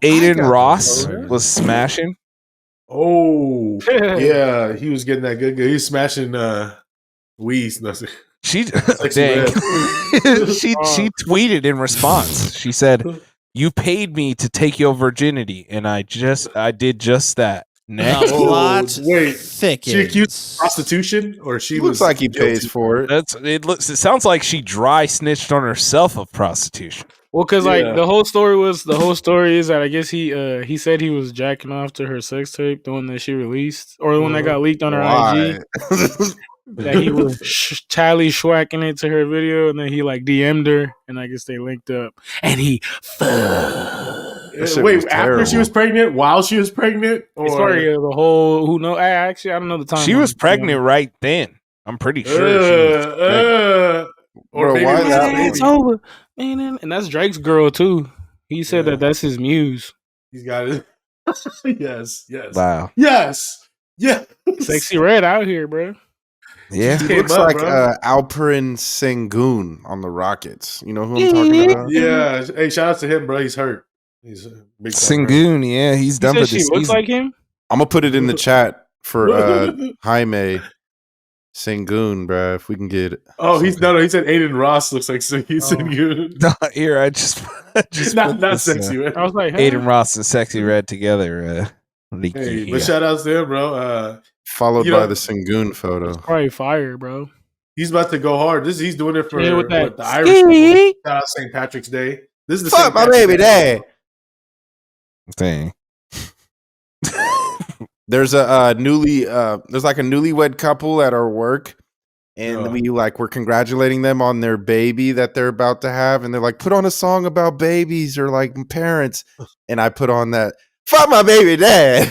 Adin Ross was smashing. Oh, yeah, he was getting that good. He was smashing Weez. She dang. she tweeted in response. She said, "You paid me to take your virginity, and I did just that." Next, wait, thickens. she accused of prostitution, or she looks like he pays for it. It sounds like she dry snitched on herself of prostitution. Well, because like the whole story is that I guess he said he was jacking off to her sex tape, the one that she released, or the one that got leaked on her IG. That he was tally schwacking it to her video, and then he like DM'd her, and I guess they linked up, and he wait, after she was pregnant, while she was pregnant, or sorry, the whole who know? Actually, I don't know the time. She was pregnant right then. I'm pretty sure. Or why it's over, man, and that's Drake's girl too. He said that's his muse. He's got it. yes. Wow. Yes. Sexy Red out here, bro. Yeah, he looks like Alperen Sengun on the Rockets. You know who I'm talking about? Yeah. Hey, shout out to him, bro. He's hurt. He's a big Sengun. Yeah, he's done for this season. Looks like him. I'm gonna put it in the chat for Jaime Sengun, bro. If we can get it. Oh, he said Adin Ross looks like Sengun. No, here I just not Sexy Red. I was like, Adin Ross and Sexy Red together. Hey, but shout out to him, bro. Followed by the Sengun photo. It's probably fire, bro. He's about to go hard. He's doing it for the Irish people. Shout out St. Patrick's Day. This is the fuck my baby dad. Dang. There's a there's like a newlywed couple at our work, and we're congratulating them on their baby that they're about to have, and they're like, put on a song about babies or like parents, and I put on that. Fuck my baby dad.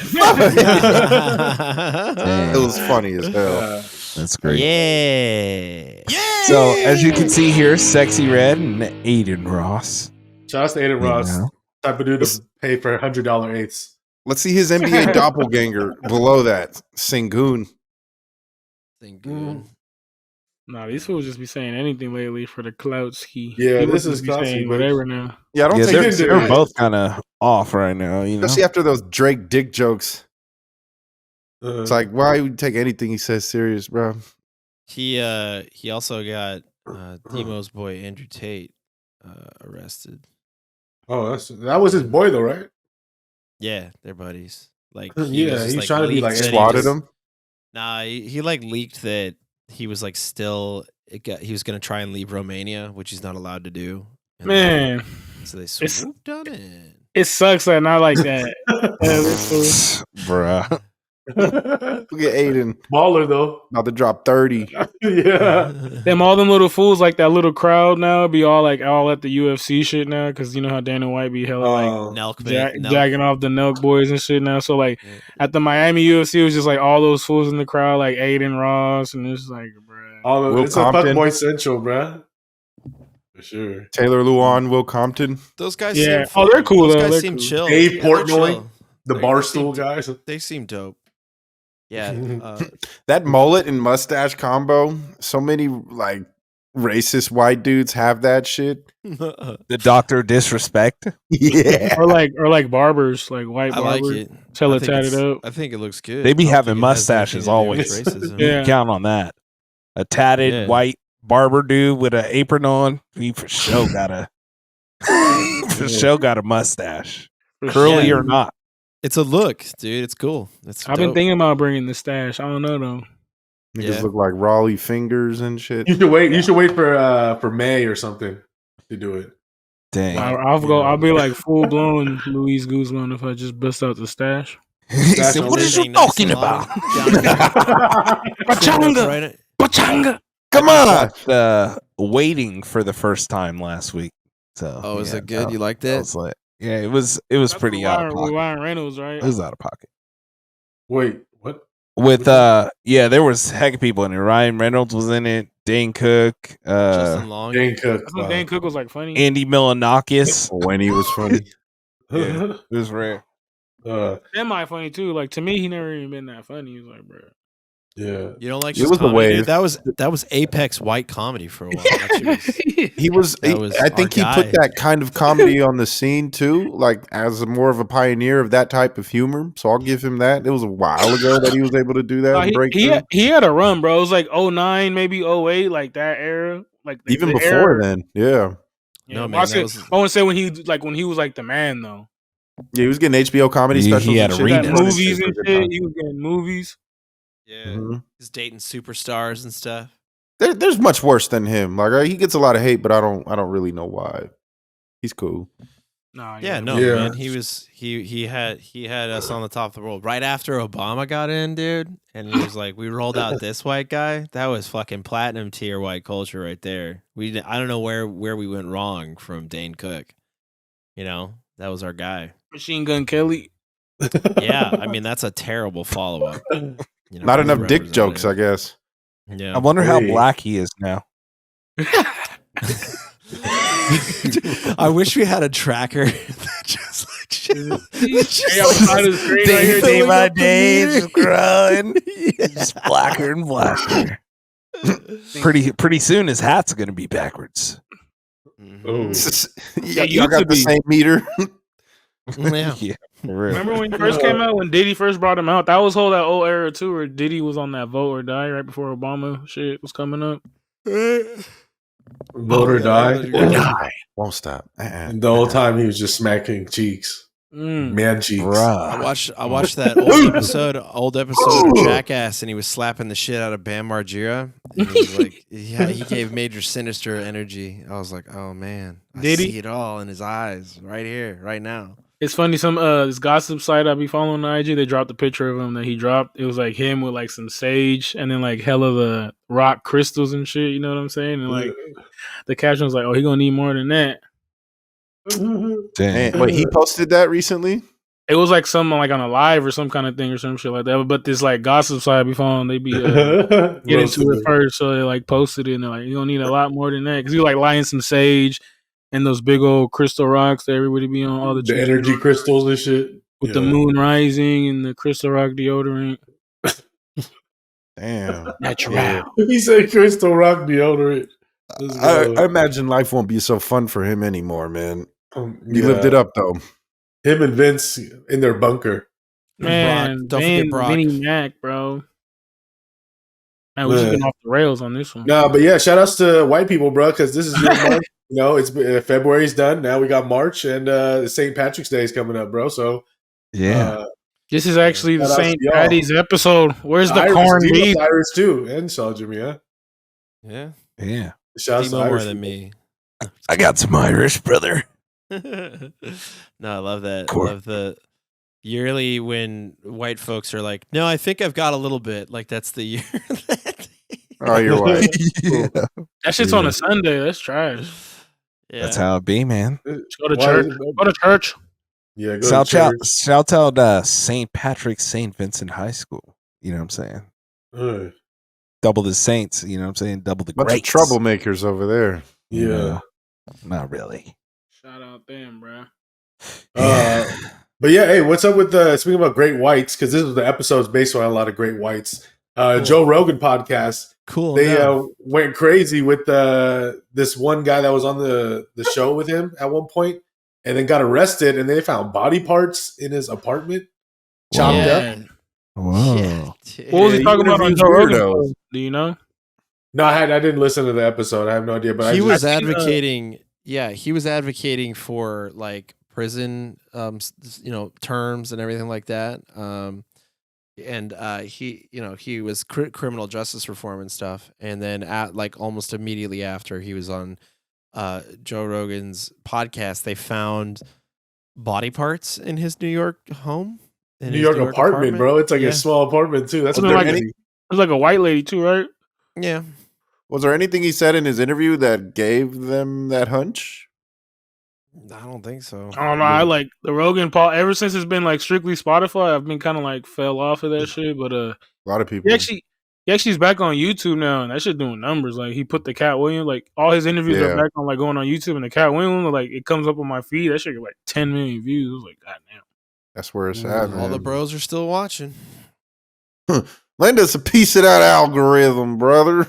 It was funny as hell. That's great. Yeah. So as you can see here, Sexy Red and Adin Ross. Shout out to Adin Ross. Type of dude to pay for $100 eighths. Let's see his NBA doppelganger below that. Sengun. Nah, these fools just be saying anything lately for the clout ski. Yeah, People this is be saying whatever now. Yeah, I don't think they're both kind of off right now. You know, especially after those Drake dick jokes. It's like, why would you take anything he says serious, bro? He also got Demo's boy Andrew Tate arrested. Oh, that was his boy though, right? Yeah, they're buddies. Like he's trying to be like swatted him. Nah, he like leaked that he was like he was gonna try and leave Romania, which he's not allowed to do. And man, so they swooped on it. It sucks that not like that, bruh. Look at Adin. Baller though. About to drop 30. Yeah. All them little fools, like that little crowd now, be all at the UFC shit now, because you know how Dana White be hella jacking off the Nelk boys and shit now. So like at the Miami UFC, it was just like all those fools in the crowd, like Adin Ross, and it's like, bruh. It's a fuckboy central, bruh. For sure. Taylor Luan, Will Compton. Those guys seem fun. They're cool. Those guys seem chill. Dave Portnoy, the Barstool guys. They seem dope. Yeah. That mullet and mustache combo, so many like racist white dudes have that shit. The Dr. Disrespect. Yeah. or like barbers, like white barbers. I like it. Till it tatted up. I think it looks good. They be having mustaches always. Yeah. Count on that. A tatted white barber dude with an apron on. He for sure got a mustache. Curly or not. It's a look, dude. It's cool. I've been thinking about bringing the stash. I don't know though. Niggas look like Raleigh fingers and shit. You should wait. You should wait for May or something to do it. Dang. I'll be like full blown Luis Guzman if I just bust out the stash. What are you talking about? Pachanga. Come on. Waiting for the first time last week. So is it good? You liked it? Yeah, it was pretty out of pocket. Ryan Reynolds, right? It was out of pocket. Wait, what? With there was heck of people in it. Ryan Reynolds was in it. Dane Cook. Dane Cook. Dane Cook was like funny. Andy Milonakis. When he was funny. Yeah, it was rare. Semi funny too. Like to me, he never even been that funny. He was like, bro. Yeah. You don't like It just was a comedy, wave. dude? That was apex white comedy for a while. That shit was- He was. That was I think our he put guy. that kind of comedy on the scene too, like as more of a pioneer of that type of humor. So I'll give him that. It was a while ago that he was able to do that and break through. he had a run, bro. It was like 09, maybe 08, like that era. Like Even the before era. then, yeah. Yeah, No, but man, I that want to say when he was like the man though. Yeah, he was getting HBO comedy He specials had and a shit. He got remix. movies and For a good shit. time. He was getting movies. Yeah, Mhm. he's dating superstars and stuff. There's much worse than him. Like he gets a lot of hate, but I don't really know why. He's cool. Nah, Yeah, no, Yeah. man. He had us on the top of the world right after Obama got in, dude. And he was like, we rolled out this white guy. That was fucking platinum tier white culture right there. I don't know where we went wrong from Dane Cook. You know, that was our guy. Machine Gun Kelly. Yeah, I mean that's a terrible follow up. You know, Not his enough dick jokes, I guess. Yeah. I wonder how Hey. black he is now. I wish we had a tracker that just like Hey, outside his screen right here, Day going by up the day, meter. just growing, just blacker and blacker. Pretty soon, his hat's gonna be backwards. Mhm. Y'all got the same meter. Yeah. For real. Remember when he first came out, when Diddy first brought him out? That was that old era too, where Diddy was on that vote or die right before Obama shit was coming up. Vote or die. Won't stop. And the whole time he was just smacking cheeks. Man cheeks. I Bruh. watched that old episode of Jackass, and he was slapping the shit out of Bam Margera. And he was like, yeah, he gave Major Sinister energy. I was like, oh man, I Did he? see it all in his eyes right here, right now. It's funny, some this gossip site I be following on IG, they dropped a picture of him that he dropped. It was like him with like some sage and then like hella the rock crystals and shit, you know what I'm saying? And like the caption was like, oh, he gonna need more than that. Damn. Man, wait, he posted that recently? It was like something like on a live or some kind of thing or some shit like that. But this like gossip site I be following, they be get into it first, so they like posted it and they're like, you gonna need a lot more than that because you like lying some sage and those big old crystal rocks that everybody be on all the The energy crystals and shit. with the moon rising and the crystal rock deodorant. Damn. Natural. Yeah. He said crystal rock deodorant. I imagine life won't be so fun for him anymore, man. He lived it up though. Him and Vince in their bunker. Man, Brock, don't forget Brock. Vinny Mac, bro. Man, we're just getting off the rails on this one. No, but yeah, shout outs to white people, bro, because this is your month. You know, it's February's done. Now we got March, and St. Patrick's Day is coming up, bro. So Yeah. This is actually the Shout out to St. y'all. Patty's episode. Where's the Iris, corned Dino beef? Iris too, and Saw Jimmy, huh? Yeah, Yeah. Shout outs to Demo more Irish than people. me. I got some Irish, brother. No, I love that. Cool. I love the yearly when white folks are like, "No, I think I've got a little bit." Like that's the year. Oh, you're right. Yeah. That shit's on a Sunday. That's trash. Yeah. That's how it be, man. Go to Why church. is it- Go to church. Yeah, go to church. Shout out St. Patrick, St. Vincent High School. You know what I'm saying? Uh, Double the Saints. You know what I'm saying? Double the Bunch of greats. troublemakers over there. You yeah. know? Not really. Shout out them, bro. But yeah, hey, what's up with speaking about great whites? Because this was the episode's based on a lot of great whites. Joe Rogan podcast. Cool. They no. went crazy with this one guy that was on the show with him at one point, and then got arrested, and they found body parts in his apartment, chopped up. Yeah. Whoa. Shit. What was he he talking about on interviews Joe Rogan? weirdos. Do you know? No, I didn't listen to the episode. I have no idea. But He I was just, advocating. Yeah, he was advocating for like prison, terms and everything like that. And he was criminal justice reform and stuff. And then like almost immediately after he was on Joe Rogan's podcast, they found body parts in his New York home. In New his York apartment, bro. It's like Yeah. a small apartment too. That's Wasn't what it they're like getting. It was like a white lady too, right? Yeah. Was there anything he said in his interview that gave them that hunch? I don't think so. I don't know. I like the Rogan Paul. Ever since it's been like strictly Spotify, I've been kind of like fell off of that shit. But A lot of people. he actually's back on YouTube now, and that shit doing numbers. Like he put the Cat Williams, like all his interviews Yeah. are back on like going on YouTube, and the Cat Williams, like it comes up on my feed. That shit get like 10 million views. I was like, God damn. That's where it's at, All the man. bros are still watching. Lend us a piece of that algorithm, brother.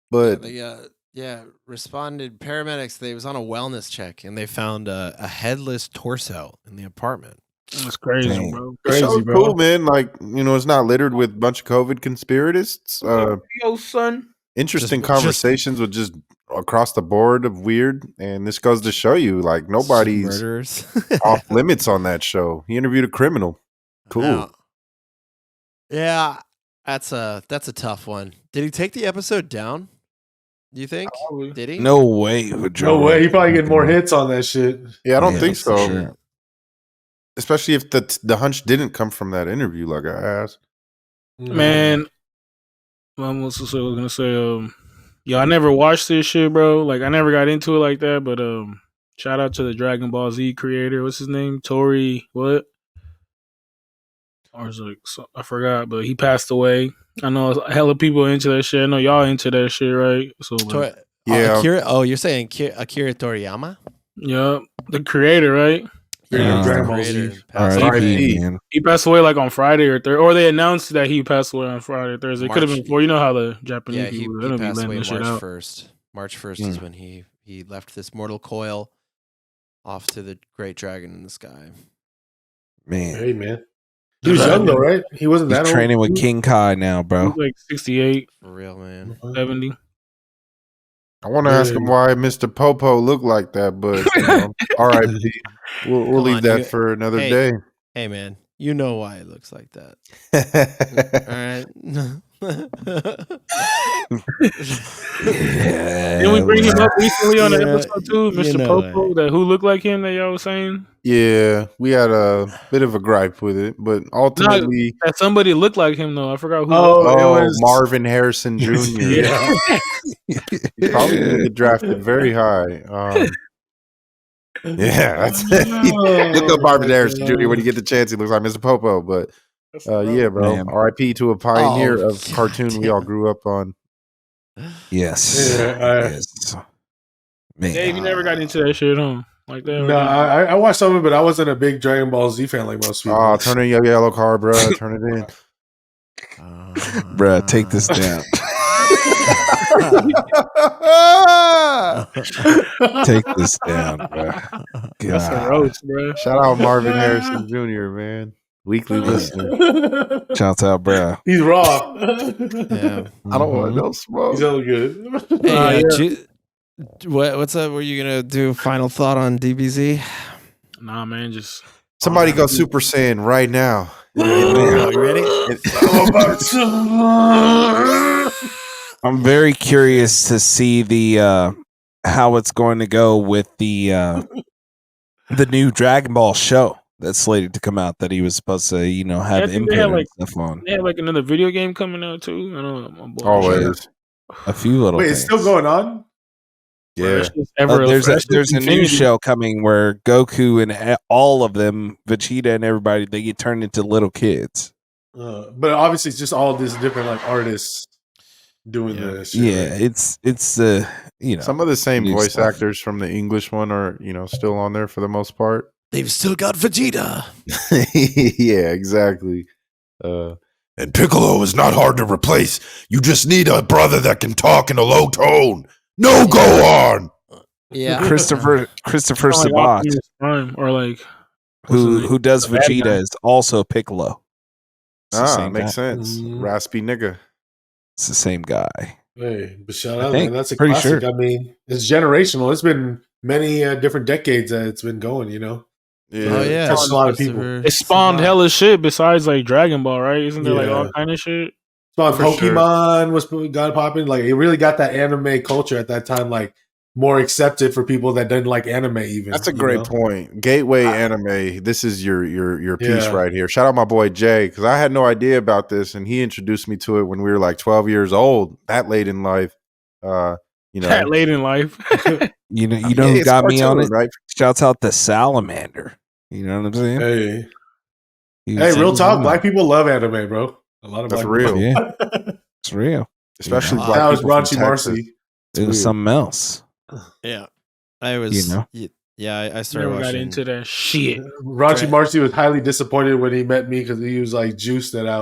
But they responded paramedics. They was on a wellness check and they found a headless torso in the apartment. That's crazy, Dang. bro. the show's Crazy, bro. cool, man. Like, it's not littered with a bunch of COVID conspiracists. Yo, son. Interesting Just- conversations with just across the board of weird. And this goes to show you, like, nobody's murderers off limits on that show. He interviewed a criminal. Cool. Yeah, that's a tough one. Did he take the episode down? Do you think? Probably. Did he? No way. No way. He probably get more hits on that shit. Yeah, I don't Yeah, think for so. sure. Especially if the hunch didn't come from that interview, like I asked. Man, I was gonna say, I never watched this shit, bro. Like, I never got into it like that. But shout out to the Dragon Ball Z creator. What's his name? Tori what? Or is it, I forgot, but he passed away. I know a hell of people into that shit. I know y'all into that shit, right? So, like, Yeah. Akira, you're saying Akira Toriyama? yeah, the creator, right? Yeah, Uh, Dragon Ball creator Z. passed R.I.P., R.I.P. man. He passed away like on Friday or Thursday, or they announced that he passed away on Friday or Thursday. It could have been March- before. You know how the Japanese Yeah, people he they don't be passed letting away this shit March out. 1st. March 1st is when he left this mortal coil off to the great dragon in the sky. Man. Hey, man. He was young, though, right? He wasn't He's that old. training with King Kai now, He's bro. like 68, For real, man. 70. I want to ask him why Mr. Popo looked like that, but R.I.P. We'll Come leave on, that you- for another hey. day. Hey, man, you know why it looks like that. All right. Yeah. Didn't we bring him up recently on the Yeah, episode too, you Mr. know Popo, it. that who looked like him that y'all was saying? Yeah, we had a bit of a gripe with it, but ultimately, That somebody looked like him though. I forgot who. Oh, it was Marvin Harrison Jr. Yeah. He probably didn't get drafted very high. Yeah, that's look up Marvin Harrison Jr. when you get the chance. He looks like Mr. Popo, but yeah, bro. Man. R.I.P. to a pioneer Oh, of cartoon we all grew up on. Yes. Yeah, Yes. Man. Dave, you never got into that shit, huh? Like that. No, I watched some of it, but I wasn't a big Dragon Ball Z fan like most people. Oh, turn in your yellow card, bro. Turn it in. Bruh, take this down. Take this down, bruh. That's a God. roast, bro. Shout out Marvin Harrison Jr., man. Weekly listener. Shouts out, bruh. He's raw. Yeah. I don't want Mhm. no smoke. He's all good. Hey, Yeah. what's up? Were you gonna do final thought on DBZ? Nah, man, just Somebody go Super Saiyan right now. Oh, you ready? I'm very curious to see the how it's going to go with the new Dragon Ball show that's slated to come out that he was supposed to, have I think input they had, and like- stuff on. they have like another video game coming out too. I know my boy. Always. A few little Wait, things. it's still going on? Yeah. It's just ever There's it's a new infinity. show coming where Goku and all of them, Vegeta and everybody, they get turned into little kids. But obviously, it's just all these different like artists doing this. Shit, Yeah, right? it's Some of the same new voice stuff. actors from the English one are, still on there for the most part. They've still got Vegeta. Yeah, exactly. And Piccolo is not hard to replace. You just need a brother that can talk in a low tone. No, go on. Yeah, Christopher Kinda like Sabat, Optimus Prime, or like what's his who name? does The bad Vegeta, guy. is also Piccolo. It's the same Makes guy. sense. Mhm. Raspy nigga. It's the same guy. Hey, but shout I out, think, man. That's a pretty classic. sure. I mean, it's generational. It's been many different decades that it's been going. Yeah. Oh yeah, Touched a lot of people. Christopher It spawned Sabat. hella shit besides like Dragon Ball, right? Isn't there like all Yeah. kind of shit? Well, For sure. Pokemon was got popping. Like it really got that anime culture at that time, like more accepted for people that didn't like anime. Even That's a great point. Gateway anime. This is your piece Yeah. right here. Shout out my boy Jay, because I had no idea about this, and he introduced me to it when we were like 12 years old. That late in life, That late in life. You know Yeah, who it's got me on cartoon, it? right? Shouts out the Salamander. You know what I'm saying? Hey, He hey, was- real he talk. was- Black people love anime, bro. A lot of That's black real. people. Yeah, it's real. Especially Yeah. black That was people from Raunchy Texas. Marcy. It was weird. something else. Yeah, I was. You know? I started Never got watching. into that shit. Raunchy Dra- Marcy was highly disappointed when he met me because he was like juiced that I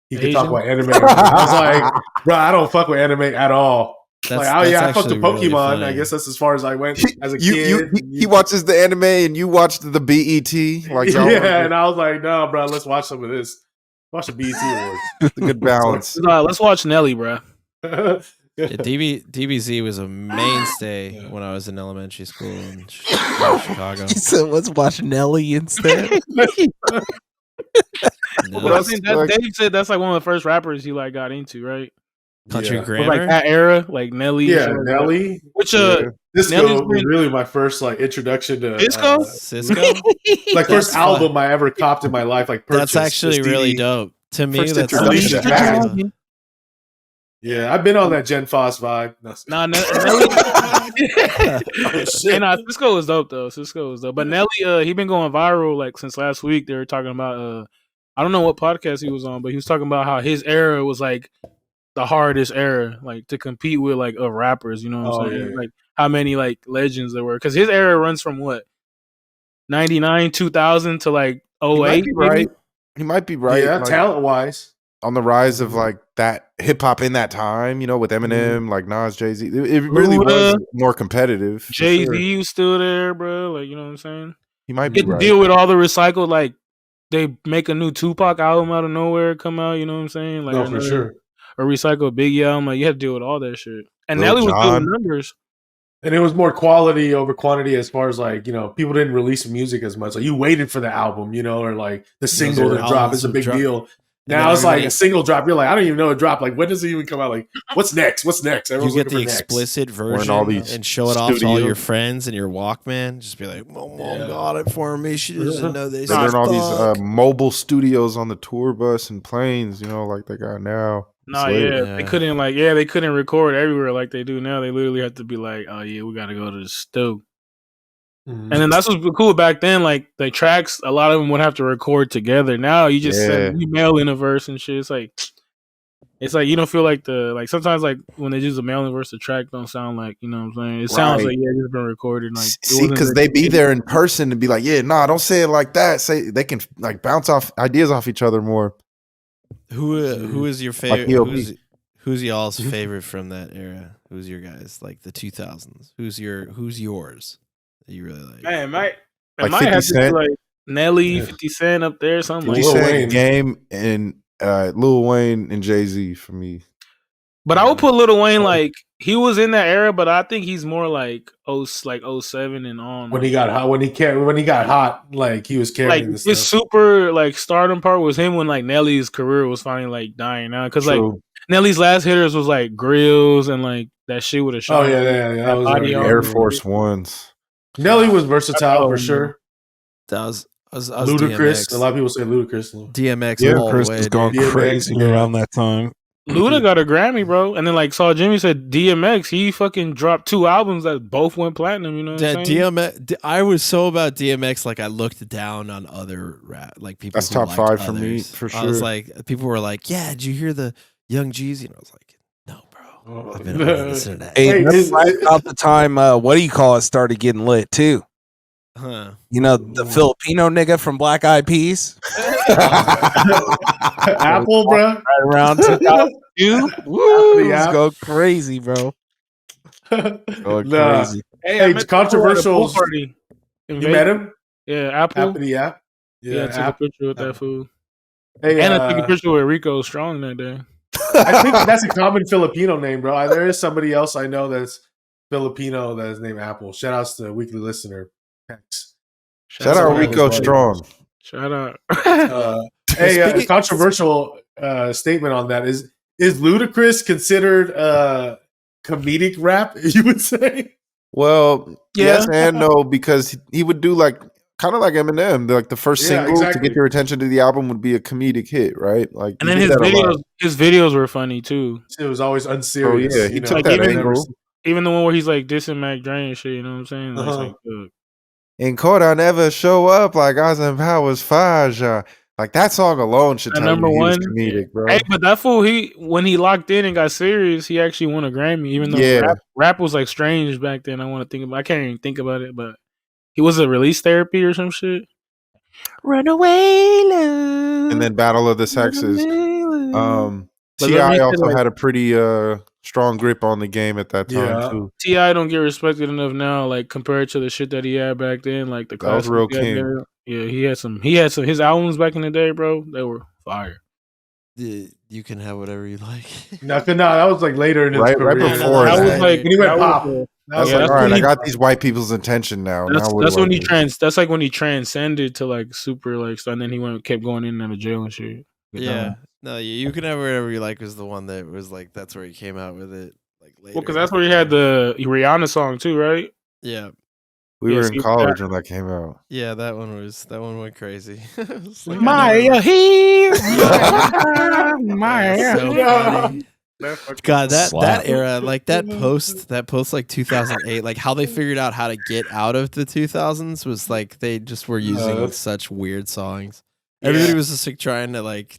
he could talk Asian? about anime. I was like, bro, I don't fuck with anime at all. That's, I fucked with actually really Pokemon. funny. I guess that's as far as I went as a You, kid. he watches the anime and you watched the BET. Like, y'all yeah, and I was like, no, bro, let's watch some of this. Watch the BET Awards. it's a good balance. Let's watch Nelly, bro. Yeah, DBZ was a mainstay when I was in elementary school in Chicago. He said, "Let's watch Nelly instead." Well, I think Dave said that's like one of the first rappers he like got into, right? Country Yeah. But, Grammar. like that era, like Nelly. Yeah, shit like that. Nelly. Which Disco Nelly's was been- really my first like introduction to Disco? Cisco. like first That's album fun. I ever copped in my life. Like That's purchased actually this really CD. dope. To me, First that's introduction actually back. dope. Yeah, I've been on that Gen Foss vibe. No. Nah, Nelly. Oh, shit. Hey, nah, Cisco was dope though. Cisco was dope. But Nelly, he been going viral like since last week. They were talking about I don't know what podcast he was on, but he was talking about how his era was like the hardest era, like to compete with like of rappers. You know what I'm saying? Yeah. Like how many like legends there were, because his era runs from what 99, 2000 to like He might 08. be right. He might be right. Yeah, like, talent wise. on the rise of like that hip hop in that time, with Eminem, like Nas, Jay-Z. It really Luda, was more competitive. for Jay Z sure. was still there, bro. Like, you know what I'm saying? He might be Get to right. deal with all the recycled, like they make a new Tupac album out of nowhere come out. You know what I'm saying? Like No, for sure. a recycled Biggie album. Like you had to deal with all that shit. And Lil Nelly was Jon. doing numbers. And it was more quality over quantity as far as like, people didn't release music as much. Like you waited for the album, or like the single their to drop albums is a would big drop. deal. then Now it's like everybody- a single drop. You're like, I don't even know a drop. Like, when does it even come out? Like, what's next? What's next? You Everyone's get looking the for next. explicit version all these and show it off to all studios. your friends and your Walkman. Just be like, "Mom Yeah. got it for me. She doesn't know this." They're doing all fuck." these mobile studios on the tour bus and planes, like they got now. Nah, It's late. yeah. Yeah. They couldn't record everywhere like they do now. They literally have to be like, oh yeah, we gotta go to the stoop. Mhm. And then that's what's cool back then. Like the tracks, a lot of them would have to record together. Now you just send email in a verse and shit. It's like you don't feel like sometimes like when they use a mail in verse, the track don't sound like, you know what I'm saying? It sounds Right. like it's been recorded. Like it See, wasn't because they be there in person and be like, yeah, nah, don't say it like that. Say they can like bounce off ideas off each other more. Who is your Like favorite? EOB. Who's y'all's favorite from that era? Who's your guys like the 2000s? Who's yours that you really like? Man, Like it might 50 have to be Cent? like Nelly, Yeah. 50 Cent up there, something like Lil that. Lil Wayne. Game and Lil Wayne and Jay-Z for me. But I would put Lil Wayne like he was in that era, but I think he's more like 07 and on. When he got hot, when he got hot, like he was carrying like this his stuff. super like stardom part was him when like Nelly's career was finally like dying out, because like True. Nelly's last hitters was like Grills and like that shit with a Oh shot. yeah. That was Body already- armor. Air Force Ones. Nelly was versatile Oh, for sure. That was Ludacris. DMX. A lot of people say Ludacris. DMX Yeah, all the Chris way. was going dude. DMX, crazy yeah. around that time. Luda got a Grammy, bro. And then like saw Jimmy said DMX, he fucking dropped 2 albums that both went platinum. You know what That I'm saying? DMX, I was so about DMX, like I looked down on other rap, like people. That's who top liked 5 for me, others. for I was sure. like, people were like, "Yeah, did you hear the Young Jeezy?" And I was like, "No, bro, Oh. I've been listening to that." Hey, Hey, that's his- right about the time. What do you call it? Started getting lit too. Huh. The Filipino nigga from Black Eyed Peas. Apple, bro. Right around 2000. You? Woo! Let's go crazy, bro. Going Nah. crazy. Hey, Hey, I met it's controversial. Apple at a pool party in You Vegas. met him? Yeah, Apple. Apple the app. Yeah, I took a Apple. picture with that fool. Hey, And I took a picture with Rico Strong that day. I think that's a common Filipino name, bro. There is somebody else I know that's Filipino that is named Apple. Shout outs to weekly listener. Thanks. Shout out That's Rico funny. Strong. Shout out. Hey, a Speaking- controversial statement on that is Ludacris considered comedic rap? You would say? Well, Yeah. yes and no, because he would do like kind of like Eminem. Like the first Yeah, single to exactly. get your attention to the album would be a comedic hit, right? Like, And he then did that a lot. his videos were funny too. It was always unserious. Oh, yeah, he took that Like, angle. Even the one where he's like dissing Mac Dre and shit, you know what I'm saying? Like, it's Uh-huh. like, In court, I never show up like Austin Powers Faja. Like that song alone should That tell you number he was one? comedic, bro. hey, but that fool, when he locked in and got serious, he actually won a Grammy. Even though Yeah. rap was like strange back then. I can't even think about it, but he was a release therapy or some shit. Runaway love. And then Battle of the Sexes. But let me T.I. say, also like- had a pretty strong grip on the game at that time Yeah. too. T.I. don't get respected enough now, like compared to the shit that he had back then, like the That was classics real he had king. there. Yeah, he had some his albums back in the day, bro. They were fire. You can have whatever you like. No, that was like later in his Right career. before that was that. like when he went that pop. was, That was yeah, Like, that's all right, when I he- got these white people's attention now. That's, now what that's do I when he do? that's like when he transcended to like super like stuff, and then he kept going in and out of jail and shit. Good Yeah. time. No, you can have whatever you like was the one that was like that's where he came out with it like later. Well, because that's where he had the Rihanna song too, right? Yeah. We Yeah, were see, in college when that came out. Yeah, that one went crazy. It's like, I Maya never- here, Yeah, Maya. so funny. God, that era, like that post like 2008, like how they figured out how to get out of the 2000s was like they just were using such weird songs. Everybody was just like trying to like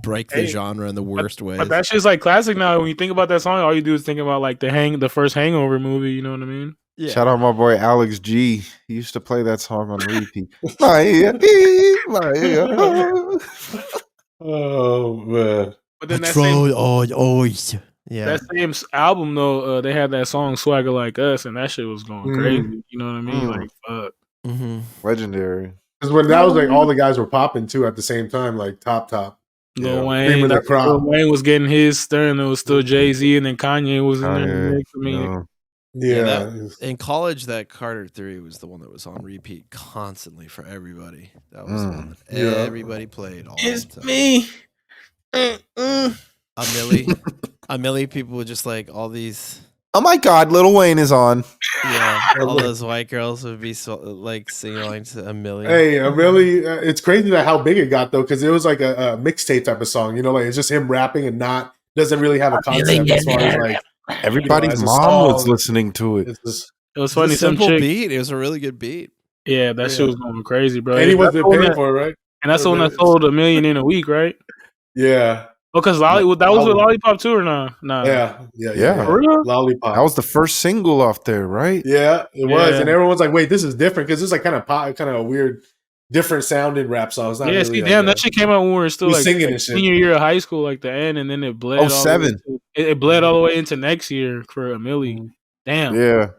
break the genre in the worst ways. But that shit's like classic now. When you think about that song, all you do is think about like the first Hangover movie. You know what I mean? Yeah. Shout out my boy Alex G. He usused to play that song on repeat. Oh man. But then Yeah. that same album though, they had that song "Swagger Like Us," and that shit was going crazy. You know what I mean? Like fuck. Mm-hmm. Legendary. Because when that was like all the guys were popping too at the same time, like top. Lil Cream Wayne, of the crop. Lil Wayne was getting his stern. It was still Jay-Z, and then Kanye was in there. in the mix. I mean, Yeah. In college, that Carter 3 was the one that was on repeat constantly for everybody. That was the one that everybody played all the time. me. A milli people would just like all these. Oh my God, Lil Wayne is on. Yeah, all those white girls would be like singing along to a million. Hey, really, it's crazy that how big it got though, because it was like a mixtape type of song. You know, like it's just him rapping and doesn't really have a concept as far as like Everybody's as a mom was song. listening to it. It's just, It was It was funny. a Some simple chick, beat. It was a really good beat. yeah, that shit was going crazy, bro. and he That's wasn't the one paying that- for it, right? And that's the one that sold $1 million in a week, right? Yeah, Because that was with Lollipop too, or no? Nah. yeah. For real? Lollipop. That was the first single off there, right? Yeah, it was, Yeah. and everyone's like, "Wait, this is different," because it's like kind of pop, kind of a weird, different sounding rap song. It's not Yeah, really see, like damn, that shit came out when we were still He was like, singing like and shit. senior year of high school, like the end, and then it bled. all the way 07. it bled all the way into next year for a milli. Damn. Yeah.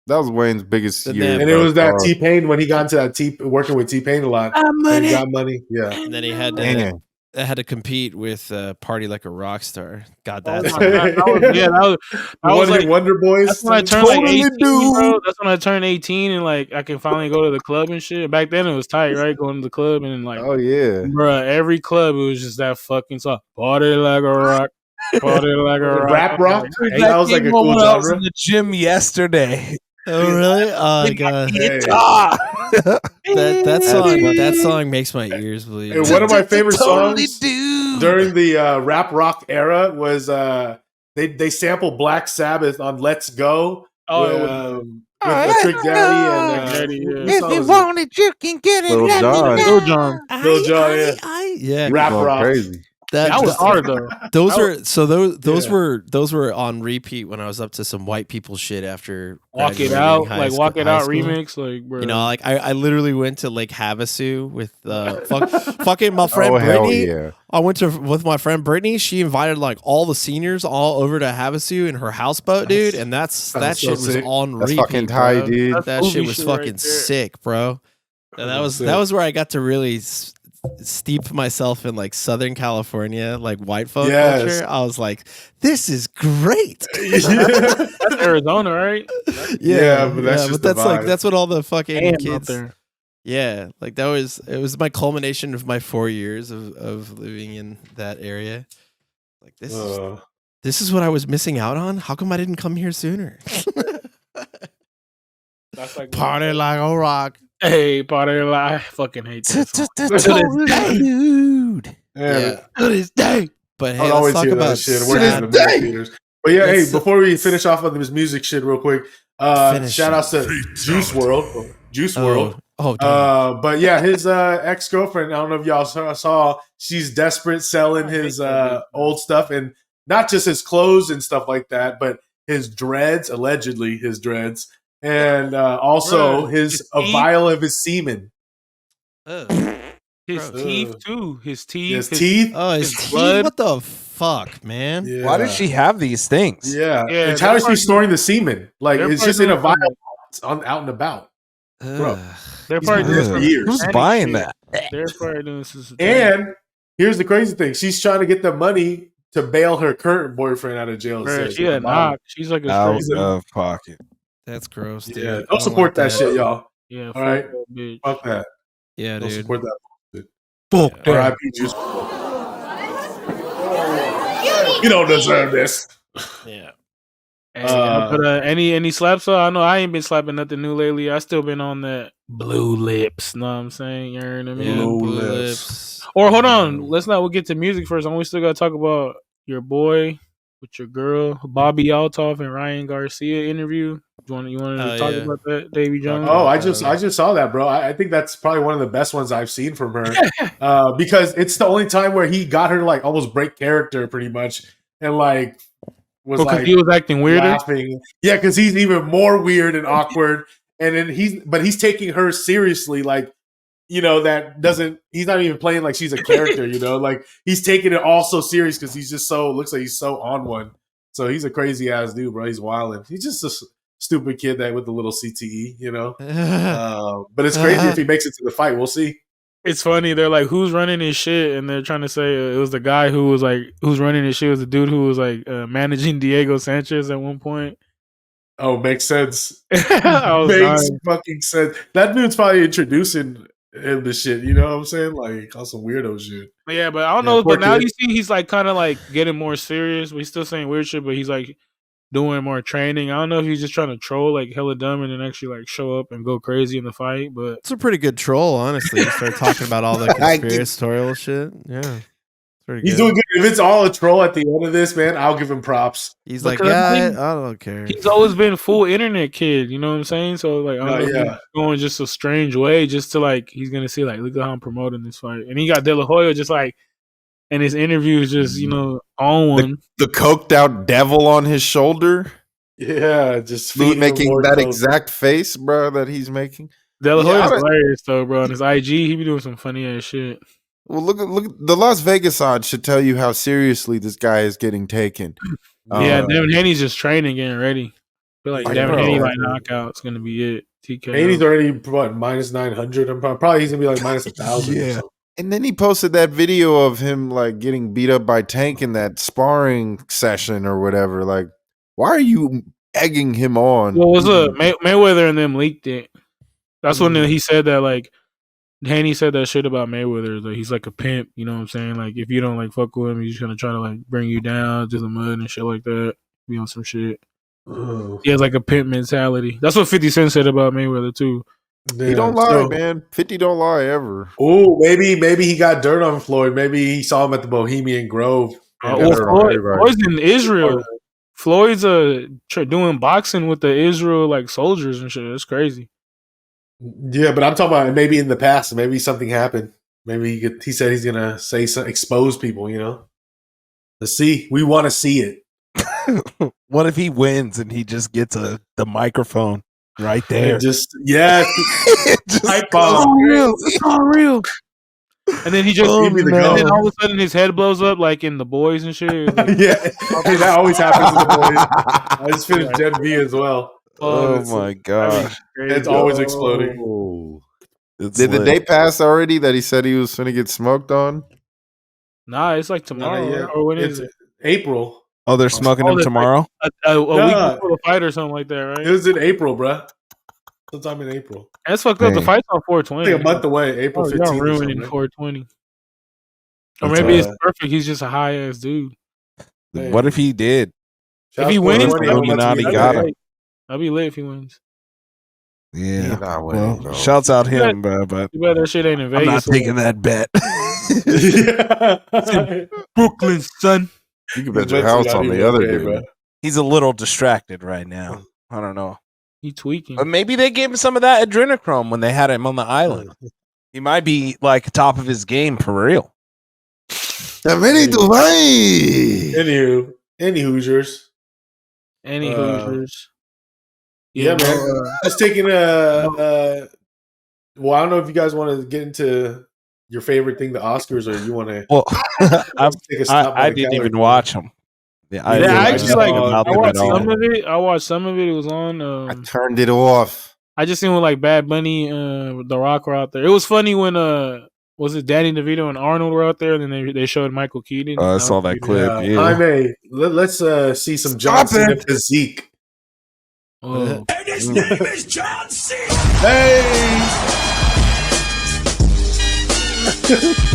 That was Wayne's biggest And year. then- And it was by that far. T-Pain when he got into that working with T-Pain a lot. And he got money. Yeah. And then he had to Dang. compete with "Party Like a Rock Star." God, Oh that's my God, that was like, Wonder Boys. that's when I turned like Totally 18, do. bro. That's when I turned 18 and like I can finally go to the club and shit. Back then it was tight, right? Going to the club and like, Oh yeah. bruh, every club it was just that fucking song. Party like a rock. Party like a rock. Rap rock. Hey, That was like a cool I was genre. in the gym yesterday. Oh really? Oh god, Hey. that song makes my ears bleed. And one of my favorite Totally songs do. during the rap rock era was they sampled Black Sabbath on "Let's Go" with Trick Daddy and Daddy, yeah. what song was it? it, you can get Lil Jon. Lil Jon. Lil Jon, yeah. Yeah, Rap Going rock. crazy. That was hard though. Those Yeah. were on repeat when I was up to some white people shit after Walk It graduating Out, high like school- Walk It high Out school. remix, like bro. You know, like I literally went to Lake Havasu with fucking my friend Oh hell Brittany. yeah. I went to with my friend Brittany. She invited like all the seniors all over to Havasu in her houseboat, dude. And that sounds shit so was sick. on That's repeat, fucking tight, bro. dude. That's That movie shit was shit right fucking there. sick, bro. And that was where I got to really steep myself in like Southern California, like white folk Yes. culture. I was like, this is great. That's Arizona, right? Yeah, but that's just the that's like vibe. that's what all the fucking Damn, out kids. there. Yeah, like it was my culmination of my 4 years of living in that area. Like this is what I was missing out on. How come I didn't come here sooner? That's like Party like a rock. Hey, party like I fucking hate that song. Totally dude. Yeah, To this day. But I hey, would let's always talk hear that about shit. We're in the movie theaters. But yeah, hey, Let's- before we finish off on this music shit real quick, Finish shout it. outs to Juice WRLD. Juice WRLD. Oh, damn. But yeah, his ex-girlfriend, I don't know if y'all saw, she's desperate selling his old stuff, and not just his clothes and stuff like that, but his dreads, allegedly his dreads, and also Bruh, a his vial of his semen. Ugh. His Gross. teeth too. His teeth. His teeth. Oh, his his teeth. blood. What the fuck, man? Yeah. Why does she have these things? Yeah. Yeah, And how they're is she probably storing the semen? Like they're it's probably just in a doing vial some- out and about. Bro. Ugh. They're He's probably been doing there for some years. Who's satanic buying shit. that? They're probably doing some satanic. And here's the crazy thing: she's trying to get the money to bail her current boyfriend out of jail. it Bruh, says, she with a the bottle. knock. She's like a Out straight. of pocket. That's gross, dude. Yeah, I don't don't support like that shit, y'all. Yeah, All fuck right, that bitch. fuck that. Yeah, Don't dude. support that. Bullshit. Fuck that. R.I.P. Juice. You don't deserve this. Yeah. Hey, but any slaps? I know I ain't been slapping nothing new lately. I still been on that blue lips. Know what I'm saying? You know what I mean? Yeah, Blue blue lips. lips. Or hold on, we'll get to music first. We still gotta talk about your boy with your girl, Bobby Altoff and Ryan Garcia interview. You want Oh, to talk yeah. about that, Davy Jones? Oh, I about just that. I just saw that, bro. I think that's probably one of the best ones I've seen from her. Because it's the only time where he got her to like almost break character pretty much and like was because like he was acting weirder. laughing. Yeah, because he's even more weird and awkward. And then he's taking her seriously, like, you know, he's not even playing like she's a character, you know, like he's taking it all so serious because he's just looks like he's so on one. So he's a crazy ass dude, bro. He's wilding. He's just a stupid kid that with the little CTE, you know. But it's crazy if he makes it to the fight. We'll see. It's funny. They're like, "Who's running his shit?" And they're trying to say it was the guy who was like, "Who's running his shit?" Was the dude who was like managing Diego Sanchez at one point. Oh, makes sense. I was Makes dying. fucking sense. That dude's probably introducing him to shit. You know what I'm saying? Like on some weirdo shit. Yeah, but I don't Yeah, know. poor But now kid. you see, he's like kind of like getting more serious. But he's still saying weird shit. But he's like doing more training. I don't know if he's just trying to troll like hella dumb and then actually like show up and go crazy in the fight. But It's a pretty good troll, honestly. You start talking about all the conspiratorial shit. Yeah. It's pretty He's good. doing good. If it's all a troll at the end of this, man, I'll give him props. He's like, Because I yeah, think I don't care. he's always been full internet kid. You know what I'm saying? So like, I don't know if Yeah. he's going just a strange way, just to like he's gonna see like, look at how I'm promoting this fight. And he got De La Hoya just like, and his interview is just on one. The coked out devil on his shoulder, Yeah, just feeding making him more that coke. exact face, bro, that he's making. De La Yeah, Hoya's I- hilarious though, bro. On his IG, he be doing some funny ass shit. Well, look at the Las Vegas odds should tell you how seriously this guy is getting taken. Yeah, Uh, Devin Haney's just training, getting ready. I feel like Like, Devin bro, Haney by knockout's gonna be it. TKO. Haney's already what minus 900. I'm probably he's gonna be like minus 1,000. Yeah. And then he posted that video of him like getting beat up by Tank in that sparring session or whatever. Like, why are you egging him on? Well, was Mayweather and them leaked it. That's when he said that like Haney said that shit about Mayweather. Like he's like a pimp, you know what I'm saying? Like if you don't like fuck with him, he's just gonna try to like bring you down to the mud and shit like that. Be on some shit. Ugh. He has like a pimp mentality. That's what 50 Cent said about Mayweather too. He don't lie, man. 50 don't lie ever. Oh, maybe he got dirt on Floyd. Maybe he saw him at the Bohemian Grove. and got dirt on everybody. Floyd's in Israel. Floyd's doing boxing with the Israel like soldiers and shit. That's crazy. Yeah, but I'm talking about maybe in the past. Maybe something happened. Maybe he said he's gonna expose people. You know, let's see. We want to see it. What if he wins and he just gets the microphone right there? And just Just Hype goes bomb. crazy. It's all real. And then he just Oh, Give me the no. and then go. all of a sudden his head blows up like in The Boys and shit. Like, Yeah, hey, that always happens in the boys. I just finished Gen V as well. Oh it's- my gosh. It's always exploding. Oh. It's Did the lit. day pass already that he said he was going to get smoked on? Nah, it's like tomorrow. Yeah, Or when is it's it? April. Oh, they're smoking Oh, him that's tomorrow? A week Nah. before the fight or something like that, right? It was in April, bruh. Sometime in April. That's fucked up. The Dang. fight's on I 420. think a month away. April Oh, 15th. y'all or ruining something, right? 420. Or That's maybe it's right. perfect. He's just a high ass dude. Hey. What if he did? If he wins, Shouts to Illuminati Illuminati, got him. lit. I'll be lit if he wins. Yeah. not winning, Well, bro. shouts out him, bro, but Too bad that shit ain't in I'm not Vegas. taking that bet. Yeah. Brooklyn, son. You can These bet your bets house got on him the other okay, dude. bro. He's a little distracted right now. I don't know. He tweaking. But maybe they gave him some of that adrenochrome when they had him on the island. He might be like top of his game for real. I'm ready to fight. Any Hoosiers. Any Uh, Hoosiers. Yeah, bro, man. Just taking well, I don't know if you guys want to get into your favorite thing, the Oscars, or you want to Well, take a stop? I didn't even watch them. Yeah, I I actually just like. saw I about them watched at all. some of it. I watched some of it. It was on. I turned it off. I just seen when like Bad Bunny, The Rock were out there. It was funny when was it Danny DeVito and Arnold were out there, and then they showed Michael Keaton. I saw that clip. Yeah. Jaime, let's see some John Cena physique. Oh. And his name is John Cena. Hey.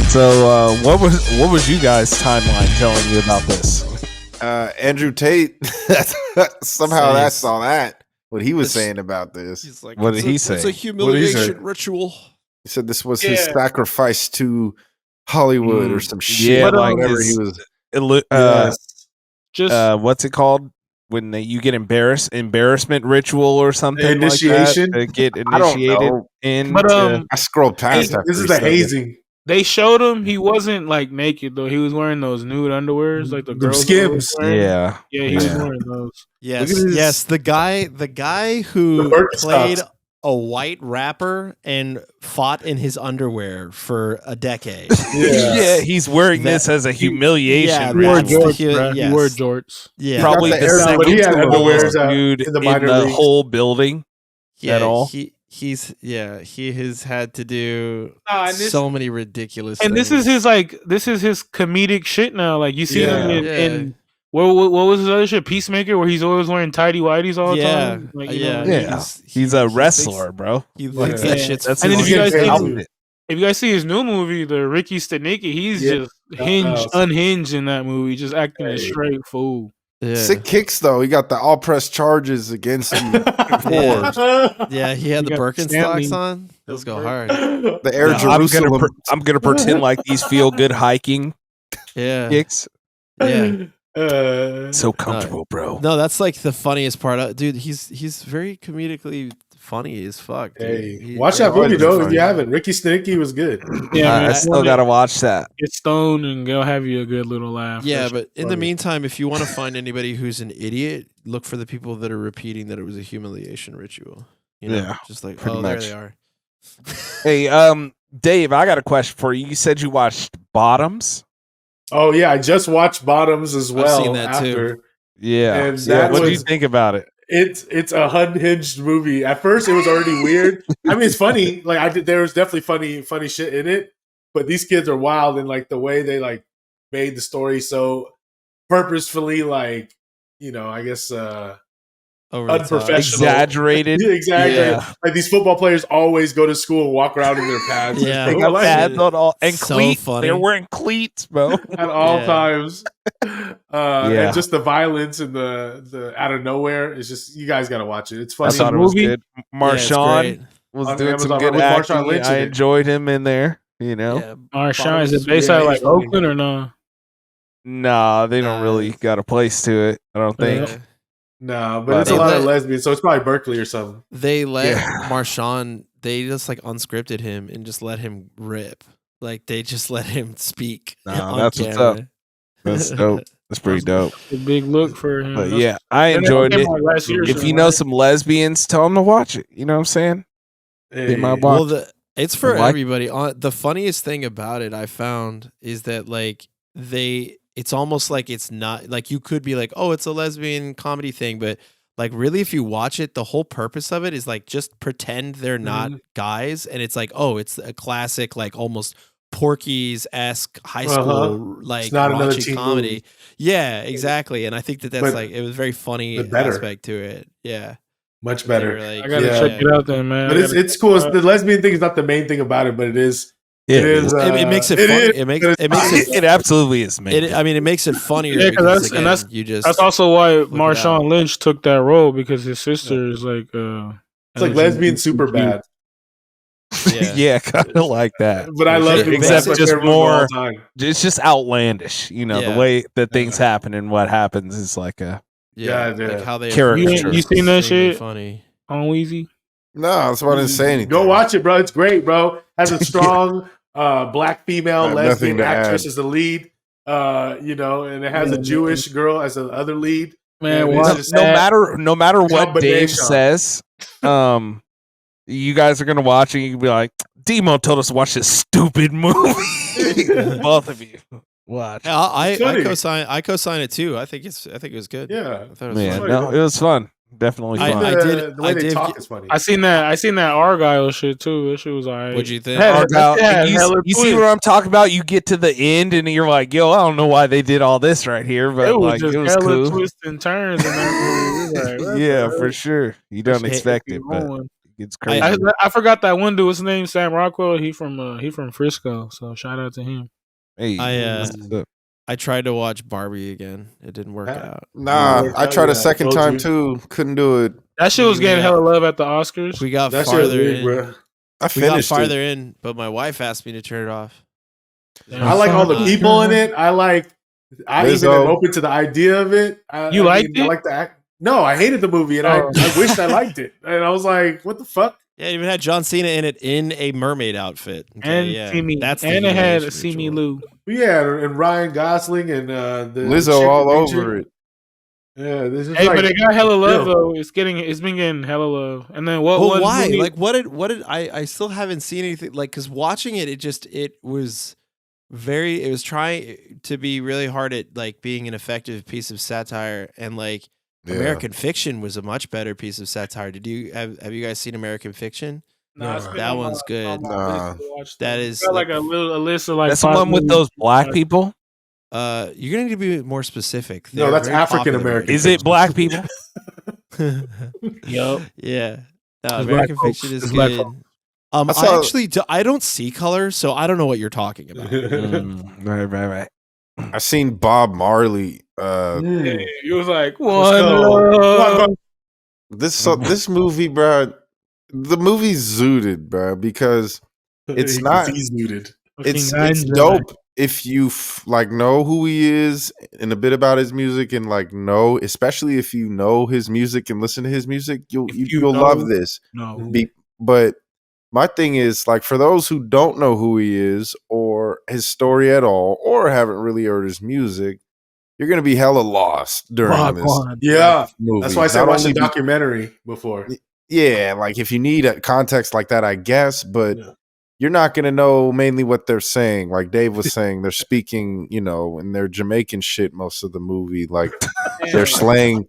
So, what was you guys' timeline telling you about this? Andrew Tate. Somehow I saw that. What he was It's- saying about this. He's like, What did he It's say? a What did he say? humiliation ritual. He said this was his sacrifice to Hollywood or some shit. Yeah, But, like whatever his- he was. Yes. Just what's it called when you get embarrassment ritual or something Initiation? like that, to get I don't initiated know. in. but I scrolled past that. This is the hazing. they showed him he wasn't like naked though. He was wearing those nude underwears like the Them girls. Skims. wearing. yeah, Yeah, he was Yeah. wearing those. Yes, Look at his- yes. The guy who The Birkenstocks. played a white rapper and fought in his underwear for a decade. yeah, he's wearing That- this as a humiliation. Yeah, He wore That's the jorts, hu- bro. yes. He wore jorts. Yeah, Probably Got the the air- but he second had tallest underwears, dude in the in minor the leagues. whole building. yeah. at all. He has had to do and this- so many ridiculous. And this things. is his comedic shit now. Like you see him in, Yeah. in what was his other shit? Peacemaker, where he's always wearing tidy whities all the Yeah, time. Like, you know, Yeah. He's a wrestler, bro. He thinks Yeah. that shit's That's And then his if you guys getting think- paid to. if you guys see his new movie, the Ricky Stenicki, he's Yeah. just unhinged in that movie, just acting a Hey. straight fool. yeah. Sick kicks though. He got the all press charges against him. Yeah, he had You the got Birkenstocks Stanley. on. Let's go hard. The Air Yeah, Jerusalem. I'm gonna pretend like these feel good hiking Yeah, kicks. yeah. So comfortable, bro. No, that's like the funniest part. Dude, he's very comedically funny as fuck. Dude. Hey, watch that movie though if you haven't. Ricky Stenicki was good. Yeah, I man, still gotta watch that. get stoned and go have you a good little laugh. Yeah, That's but in the funny. meantime, if you want to find anybody who's an idiot, look for the people that are repeating that it was a humiliation ritual. You know, Yeah, just like, pretty oh, much. there they are. Hey, Dave, I got a question for you. You said you watched Bottoms. Oh yeah, I just watched Bottoms as well. seen that, too. after. Yeah. And Yeah, that what do you was- think about it? It's a unhinged movie. At first, it was already weird. I mean, it's funny. Like there was definitely funny shit in it. But these kids are wild, and like the way they like made the story so purposefully, like I guess Over the top. unprofessional. Exaggerated. Exactly. Yeah. Like these football players always go to school and walk around in their pads. Yeah. They And got like, pads on all and So cleats. funny. They're wearing cleats, bro. at all Yeah. times. Yeah. And just the violence and the out of nowhere. It's just you guys got to watch it. It's I funny. thought it was movie? good. Yeah, it's Marshawn great. was On doing Amazon some good with Marshawn acting. Lynch in I it. enjoyed him in there. You know, Yeah, Marshawn, is it Bottoms- based yeah, out of he's like funny. Oakland or no? nah, they don't Nah. really got a place to it. I don't think. Yeah. No, but But it's a they lot of let- lesbians, so it's probably Berkeley or something. They let Yeah. Marshawn. They just like unscripted him and just let him rip. Like they just let him speak. Nah, on that's what's camera. up. That's dope. That's pretty dope. A big look for him. But That's- yeah, I and enjoyed came it. out last year or If you something, know right? some lesbians, tell them to watch it. You know what I'm saying? They might Hey. watch. Well, it's for Like- everybody. The funniest thing about it I found is that like it's almost like it's not like you could be like, oh, it's a lesbian comedy thing, but like really if you watch it, the whole purpose of it is like just pretend they're not guys, and it's like, oh, it's a classic like almost Porky's-esque high school like It's not another raunchy teen comedy. movie. Yeah, exactly. And I think that's But- like it was very funny but better. aspect to it. Yeah. Much They better. were like, I gotta Yeah. check it out then, man. But it's cool. The lesbian thing is not the main thing about it, but it is. Yeah, it is. It makes it it funny. is, It makes but it it's makes not. it it absolutely is, man. I mean, it makes it funnier Yeah, 'cause because that's- again, and that's- you just That's also why it out. Marshawn Lynch took that role because his sister is like It's like lesbian super bad. yeah. yeah, kind of like that. But I love Except it. Except That's my just favorite movie of all more. time. It's just outlandish. You know, Yeah. the way that things happen and what happens is like a. Yeah, Yeah, like yeah. how they Caricature. You seen that extremely shit? Funny. on Wheezy. No, that's why I didn't say anything. Go watch it, bro. It's great, bro. Has a strong black female I have lesbian nothing to actress add. as the lead. And it has a Jewish girl as the other lead. Man, And watch it's just- No matter what Combination. Dave says, You guys are gonna watch it. You can be like, Demo told us to watch this stupid movie. Both of you watch. Yeah, I funny. co-sign it too. I think it was good. Yeah. I thought it was Yeah, fun. no, it was fun. Definitely I- fun. I did- The way I they did talk get- is funny. I seen that Argyle shit too. That shit was alright. What'd you think? Argyle, Yeah, you hella see twists. what I'm talking about? You get to the end and you're like, yo, I don't know why they did all this right here, but It was like just it was hella cool. twists and turns in that movie. It was like, what Yeah, the for hell? sure. You don't Shit expect keep it, but going. it's crazy. I forgot that one dude. What's his name? Sam Rockwell. He from Frisco. So shout out to him. Hey, I I tried to watch Barbie again. It didn't work Yeah. out. Nah, Yeah, I tried yeah, a second told time you. too. Couldn't do it. That shit was getting Yeah. hella love at the Oscars. We got That shit was farther weird, in. bro. I We got finished farther it. in, but my wife asked me to turn it off. I like all the people in it. I even Lizzo. am open to the idea of it. You liked I it? like the act. No, I hated the movie, and Oh. I wished I liked it. And I was like, "What the fuck?" Yeah, it even had John Cena in it in a mermaid outfit. Okay, And yeah, See Me. that's the And it had humiliation See Me ritual. Lou. Yeah, and Ryan Gosling and the Lizzo chick all who featured- over it. Yeah, this is Hey, like, but it got hella love Bill. though. It's been getting hella love. And then what? Well, one why? movie- Like, what did I still haven't seen anything like because watching it, it was trying to be really hard at like being an effective piece of satire and like Yeah. American Fiction was a much better piece of satire. Did you have you guys seen American Fiction? Nah, it's been That on one's my- good. on my Nah. list to watch That though. is, Got like like- a list of like That's the 5 one with movies. those black people. You're gonna need to be more specific. No, They're that's very African popular American. Is it black people? movies. Yup. Yeah. No, It's American black folks. Fiction is It's black good. folks. I I saw- actually I don't see color, so I don't know what you're talking about. Right. I seen Bob Marley. Mm. He was like, Let's one go. love. This movie, bro. The movie's zooted, bro, because It's not- He's muted. it's Fucking ganja. dope if you like know who he is and a bit about his music and like know, especially if you know his music and listen to his music, If you you'll know- love this. No. But my thing is like for those who don't know who he is or his story at all or haven't really heard his music, you're gonna be hella lost during this Wagwan. Yeah, movie. that's why I said Not watch the only be- documentary before. Yeah, like if you need a context like that, I guess, but Yeah. you're not going to know mainly what they're saying. Like Dave was saying, they're speaking, in their Jamaican shit most of the movie. Like they're slang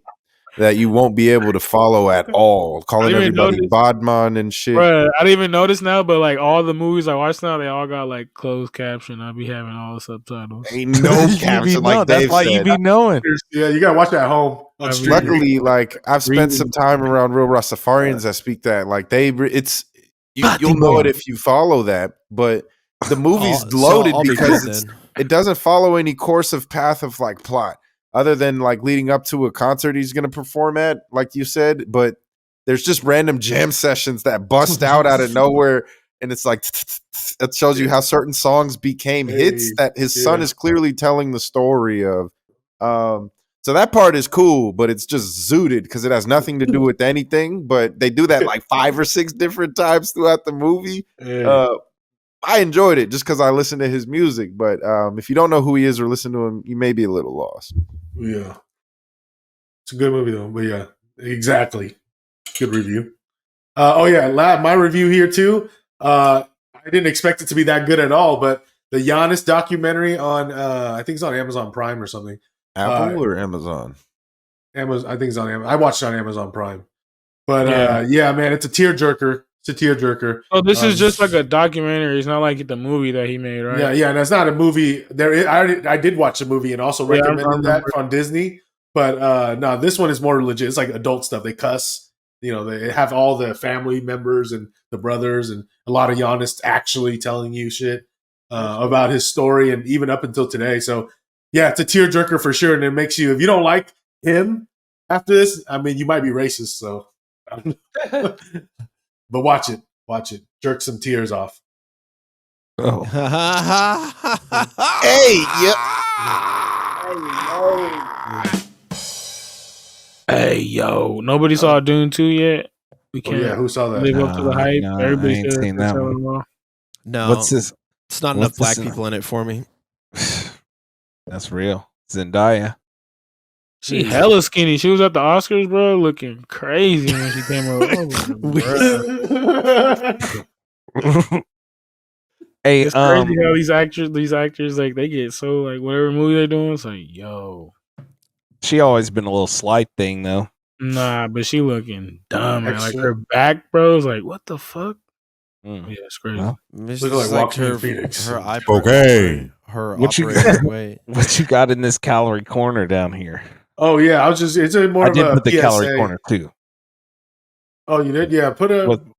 that you won't be able to follow at all. Calling didn't even everybody notice. Bodman and shit. Bruh, I didn't even notice now, but like all the movies I watch now, they all got like closed caption. I be having all the subtitles. Ain't no You be caption know- like that's Dave why you said. be knowing. Yeah, you gotta watch it at home. On I stream. Luckily, like I've spent Reading. some time around real Rastafarians that speak that. Like you'll know it if you follow that. But the movie's loaded I'll be because good it's then. it doesn't follow any course of path of like plot other than like leading up to a concert he's going to perform at, like you said. But there's just random jam sessions that bust out of nowhere. And it's like, it shows you how certain songs became hits Hey, that his son yeah. is clearly telling the story of. So that part is cool, but it's just zooted because it has nothing to do with anything. But they do that like 5 or 6 different times throughout the movie. Yeah. I enjoyed it just because I listened to his music. But if you don't know who he is or listen to him, you may be a little lost. Yeah. It's a good movie though. But yeah, exactly. Good review. My review here too. I didn't expect it to be that good at all, but the Giannis documentary on I think it's on Amazon Prime or something. Apple or Amazon? I think it's on Amazon. I watched it on Amazon Prime. But Yeah. man, it's a tearjerker. It's a tearjerker. Oh, this is just like a documentary. It's not like the movie that he made, right? Yeah, and it's not a movie. I did watch the movie and also Yeah, I recommended that remember. on Disney. But no, this one is more legit. It's like adult stuff. They cuss. They have all the family members and the brothers and a lot of Giannis actually telling you shit about his story and even up until today. So yeah, it's a tearjerker for sure, and it makes you, if you don't like him after this, I mean, you might be racist. So, but watch it, jerk some tears off. Oh, Hey, yep. Hey, yo. Nobody saw Dune 2 yet? We Oh, can't yeah, who saw that? live up to the No, hype. no, I Everybody ain't said seen that one. well. No, what's this? it's not what's enough black this- people in it for me. That's real. Zendaya. She hella skinny. She was at the Oscars, bro, looking crazy when she came out. I was like, bruh. Hey, It's crazy how these actors, like they get so like whatever movie they're doing, it's like, yo, she always been a little slight thing though. nah, but she looking dumb, man. Like Extra. her back, bro, is like, what the fuck? Mm. Yeah, it's crazy. Well, It's Looking just like like Joaquin Phoenix. her eye. Okay. Her What you operating weight. What you got in this calorie corner down here? Oh yeah, it's a more I of did a put the PSA. calorie corner too. Oh, you did? Yeah, put What- on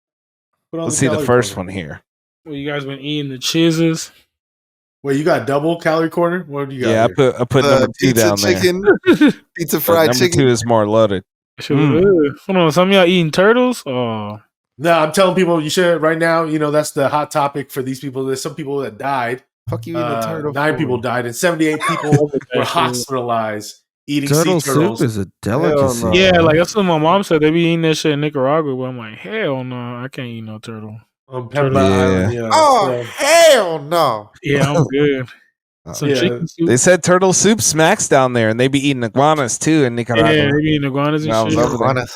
Let's see the calorie first corner. one here. Well, you guys been eating the chizzes. Wait, you got double calorie corner? What do you got? Yeah, here? I put number 2 pizza down chicken, pizza there. fried Number chicken. 2 is more loaded. Ugh. Hold on, some of y'all eating turtles? Oh, No, I'm telling people you should right now. You know that's the hot topic for these people. There's some people that died. Fuck you eating a turtle? 9 for? people died, and 78 people were hospitalized eating Turtle sea turtles. soup is a delicacy. no. yeah, like that's what my mom said. They be eating that shit in Nicaragua, but I'm like, hell no, I can't eat no turtle. on Pemba Yeah. Island. Yeah. Oh so- hell no! Yeah, I'm good. Some Yeah. chicken soup. They said turtle soup smacks down there, and they be eating iguanas too in Yeah, Nicaragua. they be eating iguanas and Yeah, I was shit. over there.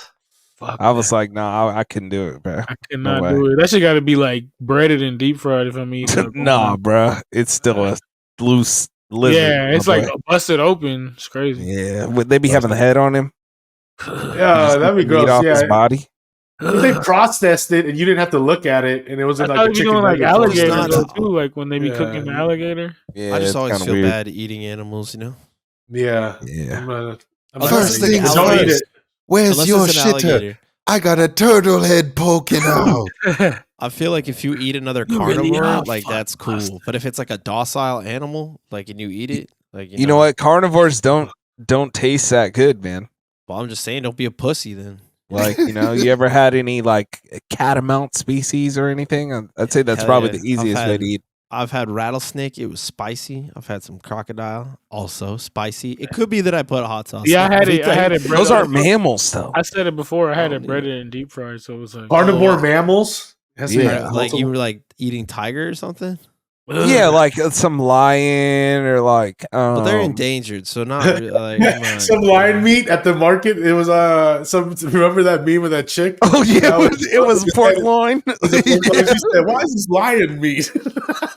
Fuck I was that. like, no, I couldn't do it, bro. I cannot way. do it. That shit got to be like breaded and deep fried if I'm eating. Nah, bro. It's still a loose lizard. Yeah, it's my like boy. busted open. It's crazy. Yeah, would they be having the head on him? Yeah, that'd be Meat gross. off his Yeah, body. if they processed it and you didn't have to look at it, and it I wasn't thought like a they be chicken doing like nugget. alligators not- though, too, like when they be Yeah. cooking the alligator. Yeah, I just it's always kinda feel weird. bad eating animals, you know? Yeah, Yeah. I'm Unless not First gonna eat it. things Don't eat first. it. Where's Unless your it's an shitter? alligator. I got a turtle head poking out. I feel like if you eat another You really carnivore, are like fuck that's cool. bastard. But if it's like a docile animal, like and you eat it, like You know what? Carnivores don't taste that good, man. Well, I'm just saying, don't be a pussy then. Like, you ever had any like catamount species or anything? I'd say that's Hell probably yeah. the easiest way had- to eat. I've had rattlesnake. It was spicy. I've had some crocodile, also spicy. It could be that I put hot sauce. Yeah, on I had it. I everything. had it. Those breaded- aren't mammals, though. I said it before. I had Oh, it breaded and deep fried, so it was like Carnivore mammals. Has to be Yeah. Like you multiple- were like eating tiger or something. Yeah, like some lion or like. But they're endangered, so not really, like come on. some lion meat at the market. It was some. Remember that meme with that chick? Oh yeah, That it was pork loin. She said, "Why is this lion meat?"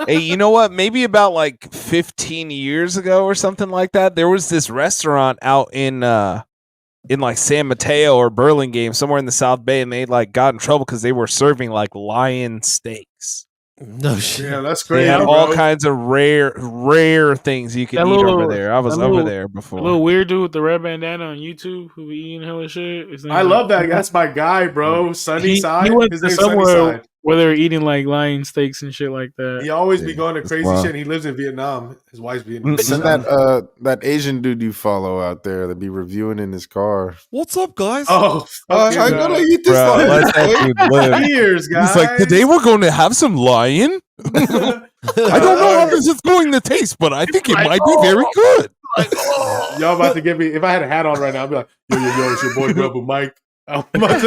Hey, you know what? Maybe about like 15 years ago or something like that, there was this restaurant out in like San Mateo or Burlingame, somewhere in the South Bay, and they like got in trouble because they were serving like lion steaks. No shit. Yeah, that's They great. had all bro. kinds of rare things you could That eat little- over there. I was that over little- there a before. little weird dude with the red bandana on YouTube who be eating hella shit. His name's I love like- that. That's my guy, bro. Sunny He Side. went His to name's somewhere Sunnyside. where they were eating like lion steaks and shit like that. He always be Yeah, going to that's crazy wild. shit. He lives in Vietnam. His wife's Mm, Vietnamese. Isn't that Asian dude you follow out there that be reviewing in his car? What's up, guys? Oh, I fucking, gotta eat this Bro, lion. let that dude live. cheers, guys. He's like, today we're going to have some lion. I don't know how this is going to taste, but I think it might be very good. Y'all about to give me. If I had a hat on right now, I'd be like, yo, it's your boy Rebel Mike. I'm about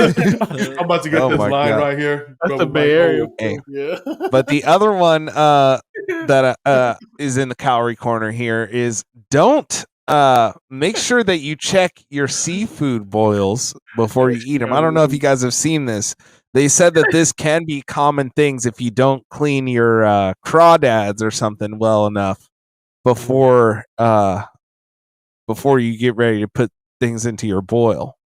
to get Oh this my line God. right here. That's Rebel the Bay Area. Oh, Hey. yeah. But the other one that is in the calorie corner here is don't make sure that you check your seafood boils before you eat them. I don't know if you guys have seen this. They said that this can be common things if you don't clean your crawdads or something well enough before you get ready to put things into your boil.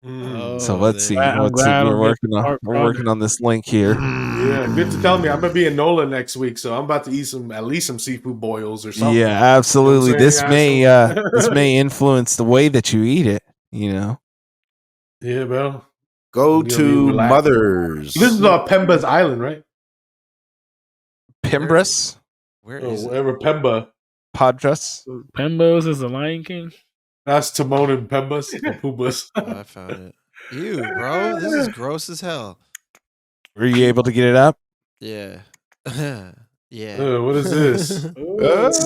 So let's see. I'm Let's see. glad I We're don't working get on crawdad. we're working on this link here. Yeah, good to tell me. I'm gonna be in NOLA next week, so I'm about to eat at least some seafood boils or something. Yeah, absolutely. You know what I'm saying? This may influence the way that you eat it. You know. Yeah, bro. Go You'll be to relaxed. Mother's. This is Pemba's Island, right? Pimbras, Where Or is it? whatever Pemba. Padras. Pembos is the Lion King. That's Timon and Pembas or Pumbas. Oh, I found it. Ew, bro, this is gross as hell. Were you able to get it up? Yeah. Yeah. What is this?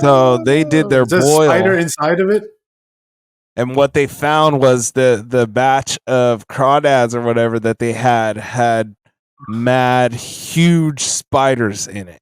So they did their Is there a boil, spider inside of it? and what they found was the batch of crawdads or whatever that they had mad huge spiders in it.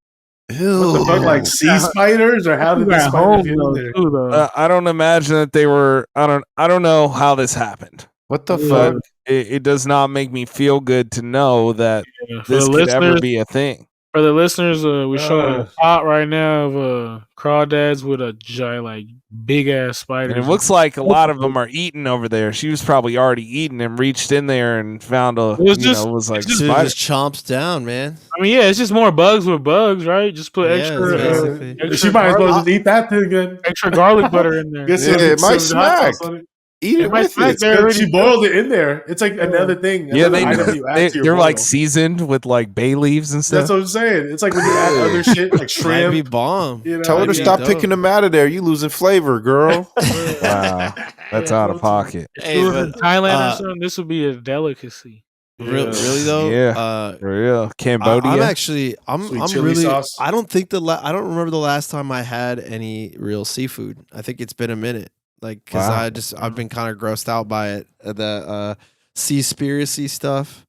What the fuck, like sea spiders, or how did the At spider home get in though, there? too, though. I don't imagine that they were. I don't know how this happened. What the Yeah. fuck? It does not make me feel good to know that Yeah, this could ever be a thing. For the listeners, we're showing a Uh. pot right now of crawdads with a giant, like big ass spider. And it looks like a lot of them are eating over there. She was probably already eating and reached in there and found a. It was just- it was like it's just Dude spider. just chomps down, man. I mean, yeah, it's just more bugs with bugs, right? Just put Yeah, extra, it's basically- extra She might as well garlic, just eat that thing again. extra garlic butter in there. Get Yeah, it might smack. Eat it It might with smack it. there. She boiled it in there. It's like another thing. Yeah, another item you add to your they're like boil. seasoned with like bay leaves and stuff. That's what I'm saying. It's like when you add other shit like Might be shrimp. bomb. You know, Tell her to Might be stop dope. picking them out of there. You losing flavor, girl. Wow, that's out of pocket. If Hey, it was in but, Thailand or something, this would be a delicacy. Really though? Yeah. For real, Cambodia. I'm actually, I'm Sweet chili really. sauce. I don't think I don't remember the last time I had any real seafood. I think it's been a minute. Like, cause Wow. I've been kind of grossed out by it. The seaspiracy stuff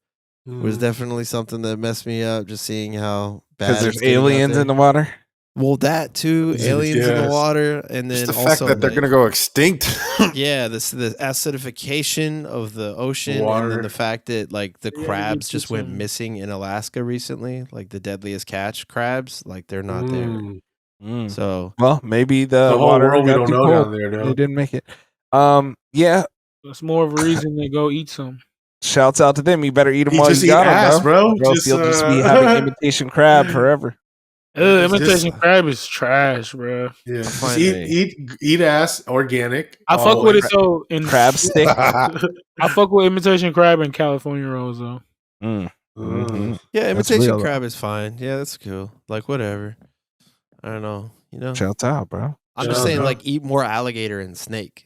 was definitely something that messed me up. Just seeing how bad. because there's it's getting out aliens there. in the water. Well, that too, aliens in the Yes. water, and then Just the also fact that they're like- gonna go extinct. Yeah, the acidification of the ocean, and Water. then the fact that like the Yeah, crabs you just put went some- missing in Alaska recently, like the deadliest catch crabs, like they're not there. Mm. So Well, maybe the The whole water world we got don't too know cold. down there, They though. didn't make it. Yeah. That's more of a reason to go eat some. Shouts out to them. You better eat them You while just you eat got ass, them, bro. Or else Just, you'll just be having imitation crab forever. Imitation crab is trash, bro. Yeah, just Fine, eat ass, organic. I fuck with it though. In Crab stick. I fuck with imitation crab and California rolls though. Mm. Mhm. yeah, That's imitation real, though. crab is fine. Yeah, that's cool. Like whatever. I don't know. You know, Shouts out, bro. I'm just Yeah, saying bro. like eat more alligator and snake.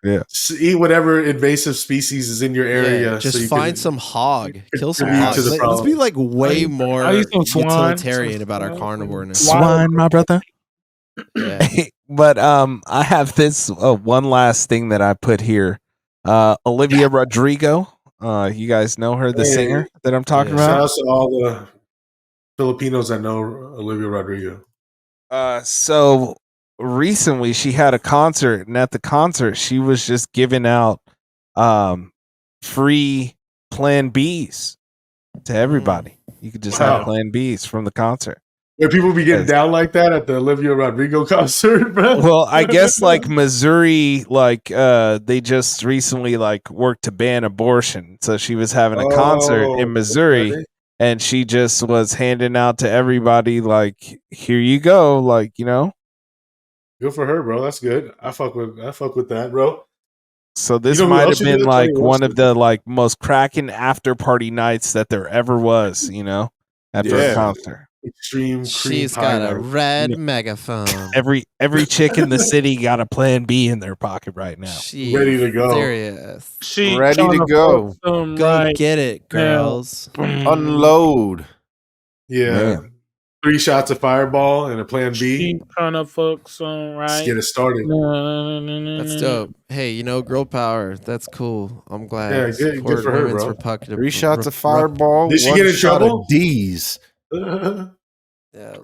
Yeah. Just eat whatever invasive species is in your area. Yeah, just so you find can- some hog. Kill some contribute hog. to the Let's problem. be like way more I eat some swine, utilitarian some about our swine, carnivorness. Swine, my brother. Yeah. But I have this one last thing that I put here. Olivia Rodrigo. You guys know her, the Hey. singer that I'm talking Yeah. Shout about. out to all the Filipinos that know Olivia Rodrigo. So recently she had a concert, and at the concert she was just giving out free Plan Bs to everybody. You could just have Wow. Plan Bs from the concert. Where people be getting Yes. down like that at the Olivia Rodrigo concert, bro. Well, I guess like Missouri, like they just recently like worked to ban abortion. So she was having a concert Oh, in Missouri, okay. and she just was handing out to everybody like, here you go, like, you know. Good for her, bro. That's good. I fuck with that, bro. So this know who might else have she been did? like Tony one of Wilson. the like most cracking after party nights that there ever was, you know, after Yeah. a concert. Extreme cream She's pie got a night. red megaphone. Every chick in the city got a Plan B in their pocket right now. She's Ready to go. Serious. She Ready trying to go. fuck some, Go right. get it, girls. Unload. Yeah. Man. 3 shots of Fireball and a Plan B. She trying to fuck some, Let's right? get it started. That's dope. Hey, you know, girl power. That's cool. I'm glad. Yeah, good Support for her, women's bro. Repuctive- 3 shots of rep- Fireball. Did she 1 get in shot trouble? of D's. Yeah.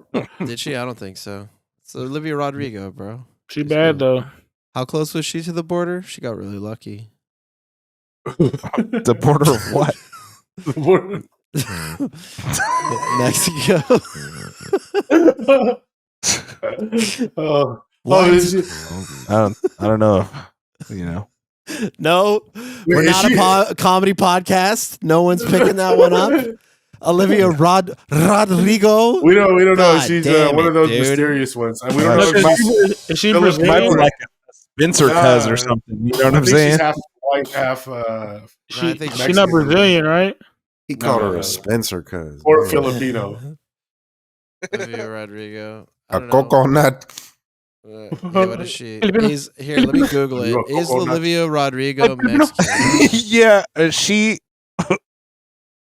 Did she? I don't think so. It's Olivia Rodrigo, bro. She bad though. How close was she to the border? She got really lucky. The border of what? Mexico. oh, What? is she- I don't know if, you know. No, we're Is not she- a comedy podcast. No one's picking that one up. Olivia Rodrigo. we don't know. God She's damn one it, of those dude. mysterious ones. And we don't know Look, if she's is she Philip Brazilian? Michael, Like a Spencer cuz or Nah. something. You know what I I'm think saying? she's half white, half I She, think she not Brazilian, right? He called her No. a Spencer cuz. or Filipino. Olivia Rodrigo. I A don't know. coconut. Yeah, what is she? Here, let me Google it. You're a Is coconut. Olivia Rodrigo Mexican? Yeah,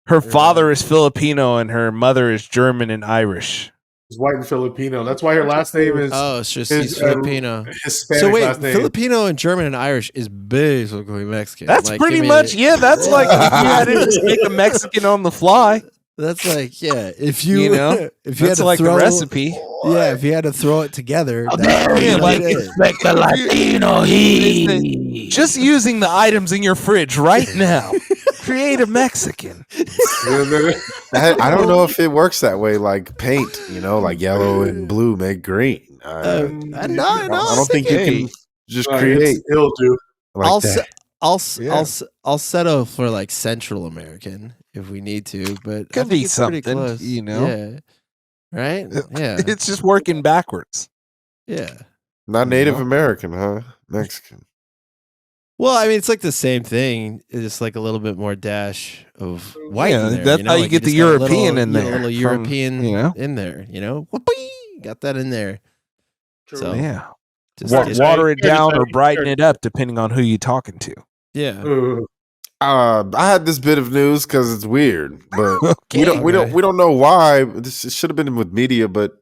her father is Filipino and her mother is German and Irish. She's white and Filipino. That's why her last name is Oh, it's just Is, she's Filipino. Hispanic So wait, last name. Filipino and German and Irish is basically Mexican. That's Like, pretty give me much, the- yeah, that's like if you had to just make a Mexican on the fly. That's like, yeah. If you, You know, if you had that's to like throw a recipe. yeah, if you had to throw it together, Yeah, like Expect the Latino heat. just using the items in your fridge right now. Create a Mexican. I don't know if it works that way. Like paint, like yellow and blue make green. I don't think you can just create It'll do. like I'll that. se- I'll s- Yeah. I'll s- I'll settle for like Central American if we need to, but I Could think be it's pretty something, close. you know? Yeah. Right? Yeah. It's just working backwards. Yeah. Not Native American, huh? Mexican. Well, I mean, it's like the same thing. It's just like a little bit more dash of white. Yeah, in there, that's how you Like, get the just got a European in you know, there A little from, European in there, Whoopee! Got that in there. True. So, Yeah. just get- Water it down or Dirty. brighten it up depending on who you're talking to. yeah. Uh, I had this bit of news because it's weird, but Okay. we don't know why. This should have been with media, but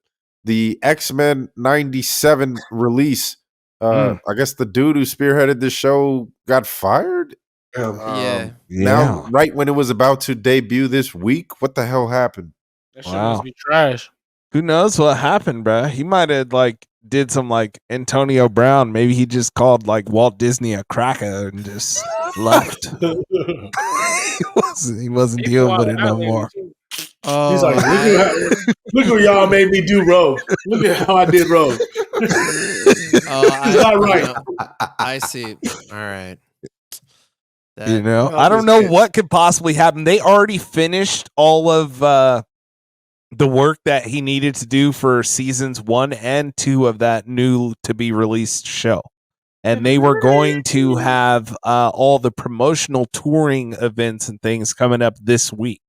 the X-Men '97 release. I guess the dude who spearheaded the show got fired. Yeah. Now, right when it was about to debut this week, what the hell happened? That shit Wow. must be trash. Who knows what happened, bruh? He might have like did some like Antonio Brown. Maybe he just called like Walt Disney a cracker and just left. He wasn't dealing with it no more. Oh, He's like, look what y'all made me do Rogue. Look at how I did Rogue. He's not right. I see. All right. That- You know, I don't know what could possibly happen. They already finished all of the work that he needed to do for seasons 1 and 2 of that new to be released show. And they were going to have all the promotional touring events and things coming up this week.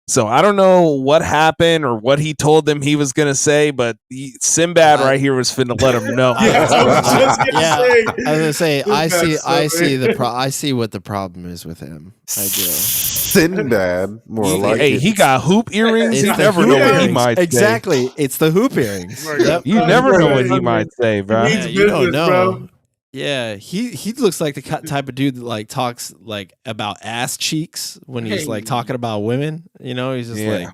So I don't know what happened or what he told them he was going to say, but Sinbad right here was finna let him know. Yeah, I was just gonna say. I was gonna say I Sinbad's see so I see what the problem is with him. I do. Sinbad, more like Hey, it. he got hoop earrings. It's You the never hoop know what he earrings. might say. Exactly. It's the hoop earrings. Yep. You never know what he might say, bro. He Yeah, means you don't business, know. bro. Yeah, he looks like the type of dude that like talks like about ass cheeks when he's like talking about women. You know, he's just Yeah.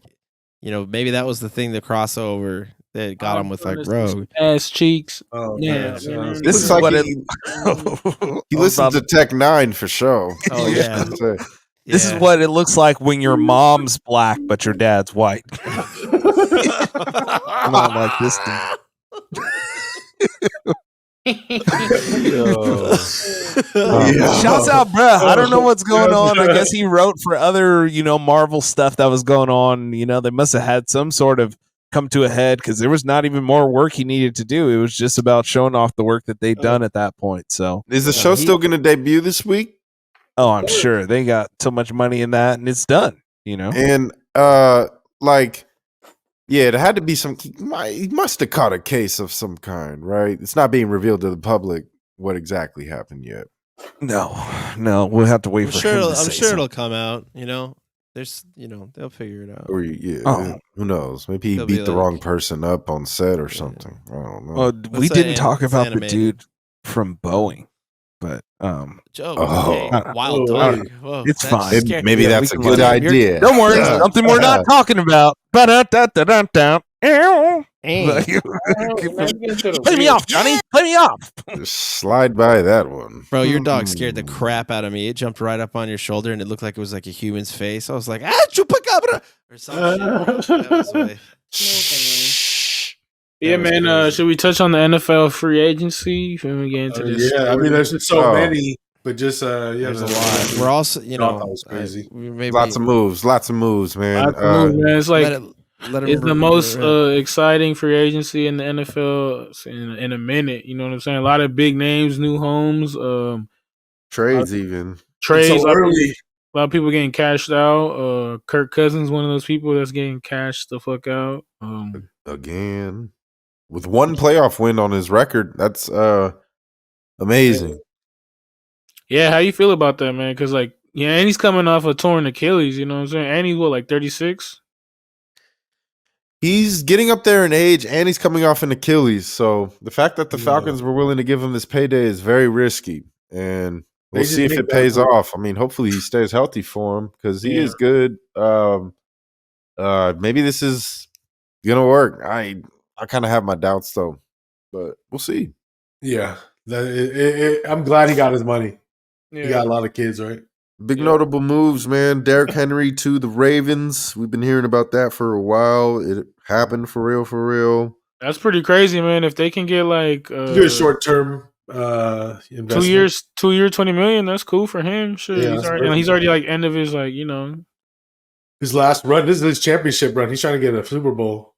like, maybe that was the thing, the crossover that got him with like Rogue. Ass cheeks. Oh, Yeah. man. This is Looks what like it. He listens to Tech Nine for sure. Oh yeah. This is what it looks like when your mom's black but your dad's white. Not like this dude. Shouts out, bruh. I don't know what's going on. I guess he wrote for other, Marvel stuff that was going on. They must have had some sort of come to a head because there was not even more work he needed to do. It was just about showing off the work that they'd done at that point. So, Is the show still going to debut this week? oh, I'm sure they got so much money in that, and it's done. And yeah, there had to be he must have caught a case of some kind, right? It's not being revealed to the public what exactly happened yet. No, we'll have to wait I'm for sure him. it'll, To I'm say sure it'll something. come out. There's they'll figure it out. Or who knows? Maybe he They'll be beat the like- wrong person up on set or something. I don't know. Well, we that didn't talk it's about the animated. dude from Boeing, but Joe, Oh. hey, wild Oh, dog. Whoa, it's that fine. scared- Maybe Yeah, that's we a can good let him- idea. Don't worry, Yeah. something we're not talking about. Ba-da-da-da-da-da. Eh. Play me off, Johnny. Play me off. Just slide by that one. Bro, your dog scared the crap out of me. It jumped right up on your shoulder and it looked like it was like a human's face. I was like, chupacabra! Or some shit. That was way- Yeah, That was man. crazy. Should we touch on the NFL free agency? Before we get into this? Yeah, I mean, there's just so Oh. many, but just There's a lot. We're also, I thought that was crazy. we maybe Lots of moves, man. Lots of moves, man. It's like let him it's the most uh, exciting free agency in the NFL in a minute. You know what I'm saying? A lot of big names, new homes, Trades even. trades. so early. A lot of people getting cashed out. Kirk Cousins, one of those people that's getting cashed the fuck out. Again. With one playoff win on his record. That's amazing. Yeah, how you feel about that, man? Because and he's coming off a torn Achilles. You know what I'm saying? And he's what, 36? He's getting up there in age and he's coming off an Achilles. So the fact that the Falcons were willing to give him this payday is very risky. And we'll They just see if made it that pays move. off. I mean, hopefully he stays healthy for him because he is good. Maybe this is gonna work. I kind of have my doubts though, but we'll see. Yeah, I'm glad he got his money. He Yeah. got a lot of kids, right? Big Yeah. notable moves, man. Derrick Henry to the Ravens. We've been hearing about that for a while. It happened for real, for real. That's pretty crazy, man. If they can get like Good short term investment. 2 years, 2 year, 20 million, that's cool for him. Sure, Yeah, he's that's already, and perfect. he's already like end of his like, you know. His last run. This is his championship run. He's trying to get a Super Bowl.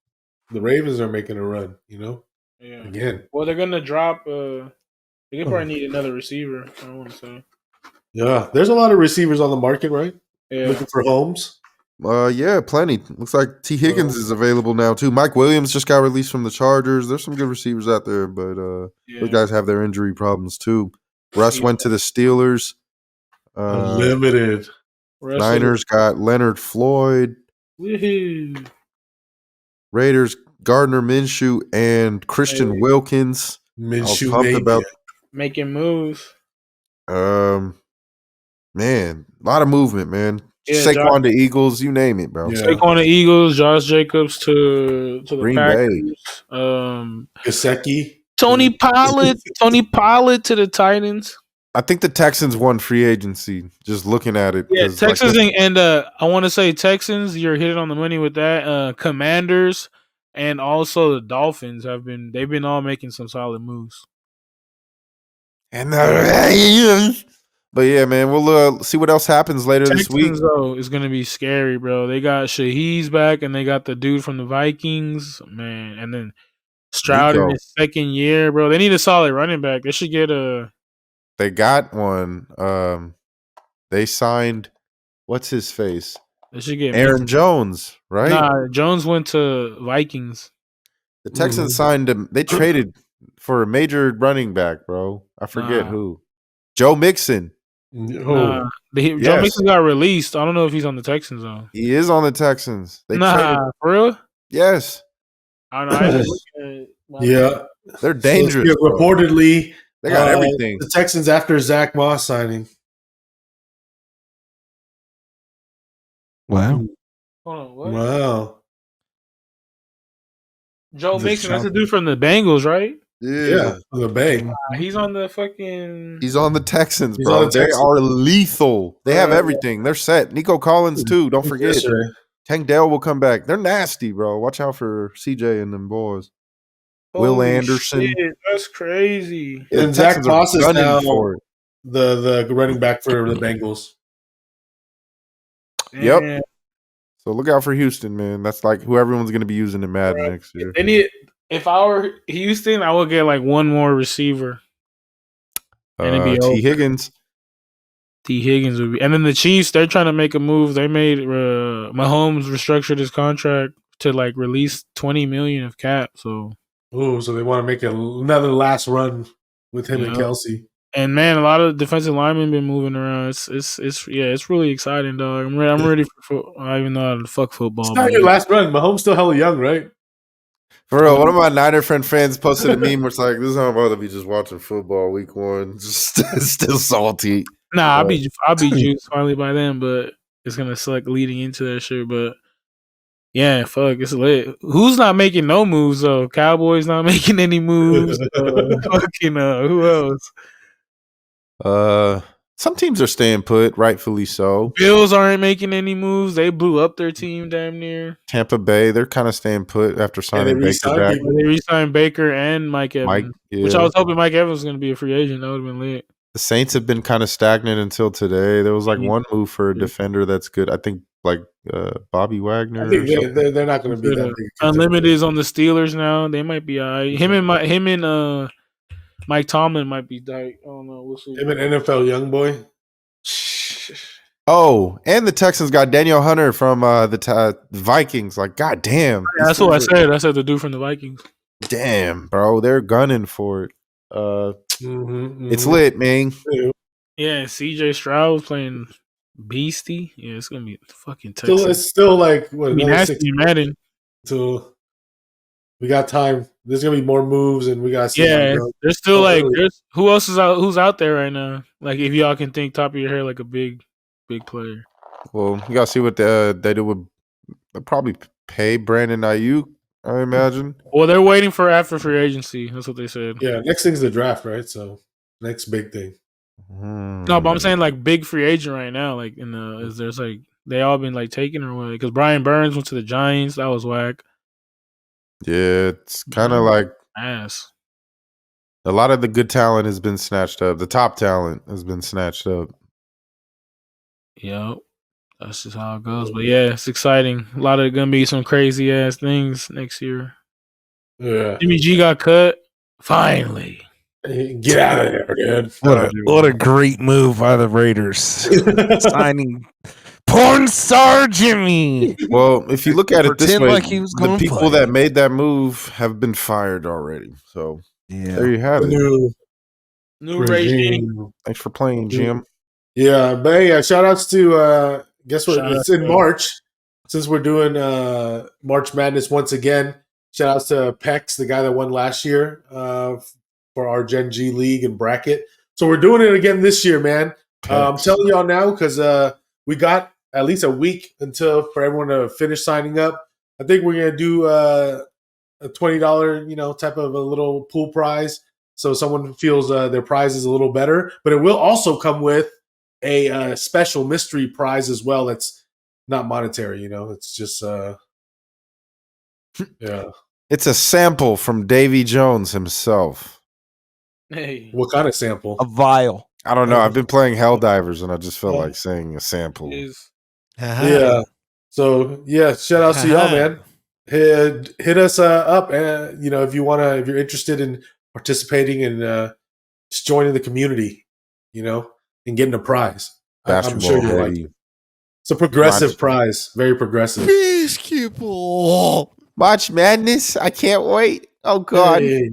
The Ravens are making a run. Yeah. Again. Well, they're gonna drop. They could probably need another receiver. I want to say. Yeah, there's a lot of receivers on the market, right? Yeah. Looking for homes. Yeah, plenty. Looks like T. Higgins is available now too. Mike Williams just got released from the Chargers. There's some good receivers out there, but those guys have their injury problems too. Russ went to the Steelers. Unlimited. Niners got Leonard Floyd. Woohoo. Raiders Gardner Minshew and Christian Wilkins. Minshew pumped about making moves. Man, a lot of movement, man. Yeah, Saquon to Eagles, you name it, bro. Yeah. Saquon to Eagles, Josh Jacobs to the Green Packers. Gesicki. Tony Pollard to the Titans. I think the Texans won free agency. Just looking at it, Yeah, 'cause, Texans and I want to say Texans. You're hitting on the money with that. Commanders and also the Dolphins they've been all making some solid moves. and but yeah, man, we'll see what else happens later this week. Texans though is gonna be scary, bro. They got Shaheed's back, and they got the dude from the Vikings, man, and then Stroud in his second year, bro. They need a solid running back. They should get a. They got one. They signed what's his face? They should get Aaron Jones, right? Nah, Jones went to Vikings. The Texans signed him. They traded for a major running back, bro. I forget who. Joe Mixon. Joe Mixon got released. I don't know if he's on the Texans though. He is on the Texans. They traded. For real? Yes. I don't know. Yeah, they're dangerous. So, reportedly, they got everything. The Texans after Zach Moss signing. Wow. Hold on, what? Wow. Joe Mixon, that's the dude from the Bengals, right? Yeah, the Bay. He's on the fucking. He's on the Texans, bro. They are lethal. They have everything. They're set. Nico Collins too. Don't forget. Tank Dell will come back. They're nasty, bro. Watch out for CJ and them boys. Will Anderson. Shit, that's crazy. Yeah, and Zach Moss is now the running back for the Bengals. Yep. Man. So look out for Houston, man. That's like who everyone's going to be using in Madden next year. If I were Houston, I would get like one more receiver. And it'd be T. Higgins. T. Higgins would be. And then the Chiefs, they're trying to make a move. They made Mahomes restructured his contract to like release $20 million of cap. So they want to make another last run with him and Kelsey. And man, a lot of defensive linemen been moving around. It's really exciting, dog. I'm ready for football. I don't even know how to fuck football. It's not your last run. Mahomes still hella young, right? For real, one of my Niner friends posted a meme where it's like, "This is how I'm about to be just watching football week one, just still salty." Nah, I'll be juiced finally by then, but it's gonna suck leading into that shit. But yeah, fuck, it's lit. Who's not making no moves though? Cowboys not making any moves. Fucking who else? Some teams are staying put, rightfully so. Bills aren't making any moves. They blew up their team damn near. Tampa Bay, they're kind of staying put after signing Baker back. They re-signed Baker and Mike Evans, which I was hoping Mike Evans was going to be a free agent. That would have been lit. The Saints have been kind of stagnant until today. There was like one move for a defender that's good. I think like Bobby Wagner. I think they're not going to be that big. Unlimited is on the Steelers now. They might be all right. Him and Mike Tomlin might be tight. I don't know. We'll see. Him an NFL young boy. Oh, and the Texans got Daniel Hunter from the Vikings. Like, goddamn. Yeah, that's what I said. I said the dude from the Vikings. Damn, bro. They're gunning for it. It's lit, man. Yeah, CJ Stroud playing beastie. Yeah, it's going to be fucking Texans. It's still like, what, nasty Madden. So we got time. There's gonna be more moves, and we got. Yeah, there's still there's who else is out? Who's out there right now? Like, if y'all can think top of your head, like a big player. Well, you gotta see what they do with they'll probably pay Brandon Ayuk, I imagine. Well, they're waiting for after free agency. That's what they said. Yeah, next thing's the draft, right? So next big thing. No, but I'm saying like big free agent right now. Like in the is there's like they all been like taken or what? Because Brian Burns went to the Giants. That was whack. Yeah, it's kind of like Ass. a lot of the good talent has been snatched up. The top talent has been snatched up. Yep. That's just how it goes. But yeah, it's exciting. A lot of gonna be some crazy ass things next year. Yeah. Jimmy G got cut. Finally. Get out of there, dude. What a great move by the Raiders. Signing porn star Jimmy. Well, if you look at it this Pretend way, like he was the gonna people play. that made that move have been fired already. So there Yeah. you have it. New regime. Thanks for playing, Jim. Yeah, but hey, shout outs to guess what? Shout It's out in to- March. Since we're doing March Madness once again. Shout outs to Pex, the guy that won last year for our Gen G League and bracket. So we're doing it again this year, man. I'm telling y'all now because we got at least a week until for everyone to finish signing up. I think we're gonna do a $20, type of a little pool prize, so someone feels their prize is a little better. But it will also come with a special mystery prize as well. That's not monetary, It's just yeah. It's a sample from Davy Jones himself. Hey. What kind of sample? A vial. I don't know. I've been playing Helldivers and I just felt like saying a sample. Is Yeah. So yeah, shout out to y'all, man. Hit us up, and if you're interested in participating and just joining the community, and getting a prize. I'm Basketball sure you'll like ready. it. It's a progressive Watch. prize, very progressive. Basketball. March Madness. I can't wait. Oh, God. Hey.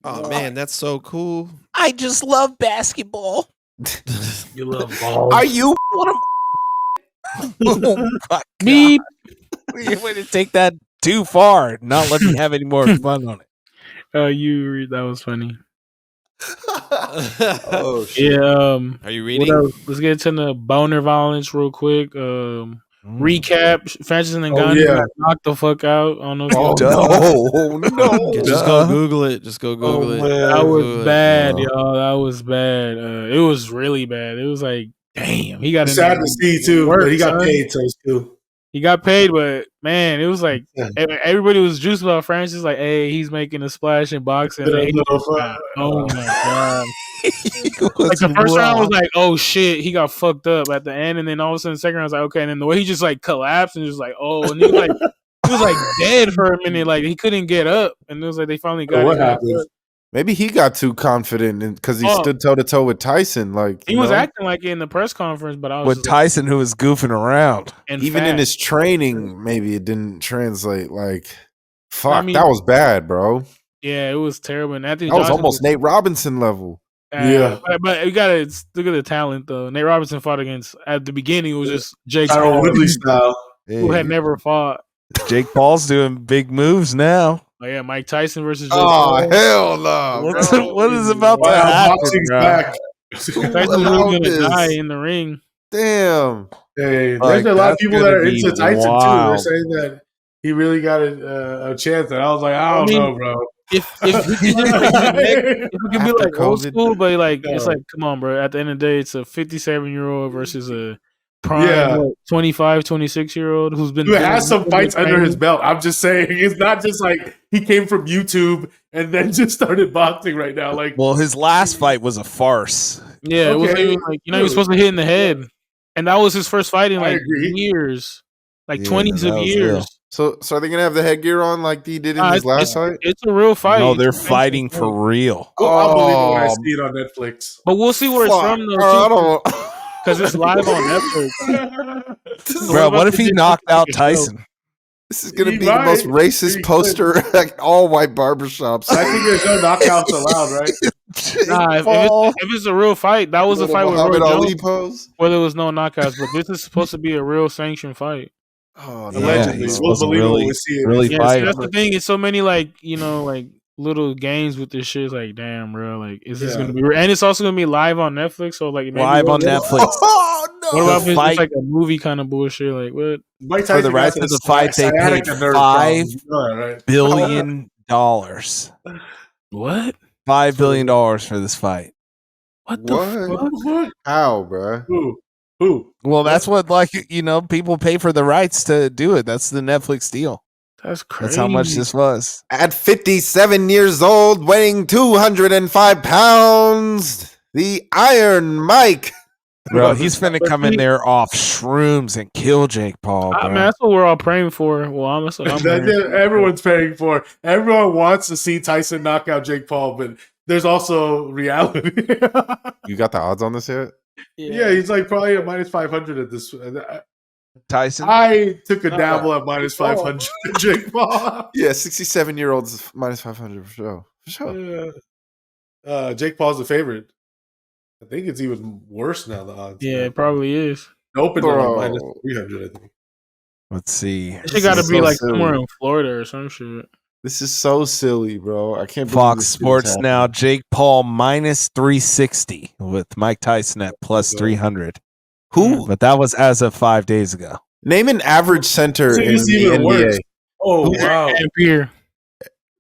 Oh man, that's so cool. I just love basketball. You love balls. Are you? Oh my God. beep. You way to take that too far. Not let me have any more fun on it. That was funny. Oh, shit. Yeah. Are you What reading? else? Let's get to the boner violence real quick. Recap: Francis and Ngannou yeah. got knocked the fuck out. I don't know. If Oh, y'all- no. Just go Google it. Just go Google it. man. That was Google it. bad, Oh. y'all. That was bad. It was really bad. It was like, damn, he got in Sad there. to see too, Work, but he got son. paid, so it's cool. He got paid, but man, it was like Yeah. everybody was juiced about Francis. Like, hey, he's making a splash in boxing. Bit of Hey, little fun. oh my god! Like the first round was like, oh shit, he got fucked up at the end, and then all of a sudden, the second round was like, okay, and then the way he just like collapsed and just like, oh, and he was like dead for a minute, like he couldn't get up, and it was like they finally got What him happened? up. Maybe he got too confident because he Oh. stood toe to toe with Tyson. Like He was acting like it in the press conference, but I was With just like, Tyson, who was goofing around. and even in fat. his training, maybe it didn't translate. Like, fuck, I mean- that was bad, bro. Yeah, it was terrible. And Anthony That was Johnson almost Nate Robinson level. Yeah. but you gotta look at the talent though. Nate Robinson fought against at the beginning. It was just Jake Tyron Paul, Woodley style. who had never fought. Jake Paul's doing big moves now. Oh yeah, Mike Tyson versus Jake Oh, Paul. hell no. What's bro. what is about to Wow, happen? boxing's bro? back. Tyson's allowed really gonna this? die in the ring. Damn. Hey, Like, there's a lot of that's people that gonna are be into Tyson too. They're wild. saying that he really got a chance, and I was like, I don't mean, know, bro. If he could just like, if it could be After like old COVID. school, but like it's No. like, come on, bro. At the end of the day, it's a 57-year-old versus a prime Yeah. 25, 26-year-old who's been Who has some doing fights under training. his belt. I'm just saying, it's not just like he came from YouTube and then just started boxing right now. Like, Well, his last fight was a farce. Yeah, it wasn't Okay. even like he was supposed to hit in the head, and that was his first fight in I like agree. years, like Yeah, 20s that of was years. real. So are they gonna have the headgear on like he did in Nah, his last fight? It's a real fight. No, It's they're a sanctioned fighting fight. for real. well, I'll believe it when I Oh, see it on Netflix. But we'll see where it's Fuck. from I though, don't. because it's live on Netflix. Bro, what if he knocked out show? Tyson? This is gonna He be the most might. racist He poster at all white barbershops. I think there's no knockouts allowed, right? Nah, if it's a real fight, that was a fight with Muhammad Roy Ali Jones, pose. where there was no knockouts. But this is supposed to be a real sanctioned fight. Oh, Yeah, Allegedly, he's we'll supposed to believe it when really- we see it. really Yeah, fight see, him. that's the thing. It's so many like little games with this shit. It's like, damn, bro, like is this Yeah. gonna be? And it's also gonna be live on Netflix. So like maybe Live on Netflix. Oh What about if it's fight- just like a movie kind of bullshit? Like what? Mike For the Tyson rights got of the a fight, they paid sciatica nerve $5 problem. You know that, right? billion. What? $5 billion for this fight. What the fuck? What? How, bro? Who? Well, that's what people pay for the rights to do it. That's the Netflix deal. That's crazy. That's how much this was. At 57 years old, weighing 205 pounds, the Iron Mike. Bro, he's finna come in there off shrooms and kill Jake Paul, bro. Man, that's what we're all praying for. Well, that's what I'm praying for. Everyone's paying for. Everyone wants to see Tyson knock out Jake Paul, but there's also reality. You got the odds on this yet? Yeah, he's like probably at minus 500 at this. Tyson? I took a dabble at minus 500 Jake Paul. Yeah, 67-year-olds minus 500 for sure. For sure. Jake Paul's the favorite. I think it's even worse now, the odds. Yeah, it probably is. Open Bro. minus 300, I think. Let's see. It got to is be so like silly. somewhere in Florida or some shit. This is so silly, bro. I can't believe Fox this shit is Sports happening. now. Jake Paul minus 360 with Mike Tyson at plus 300. Who? But that was as of 5 days ago. Name an average center See, in this is the even NBA. worse. Oh, wow. And Pierre.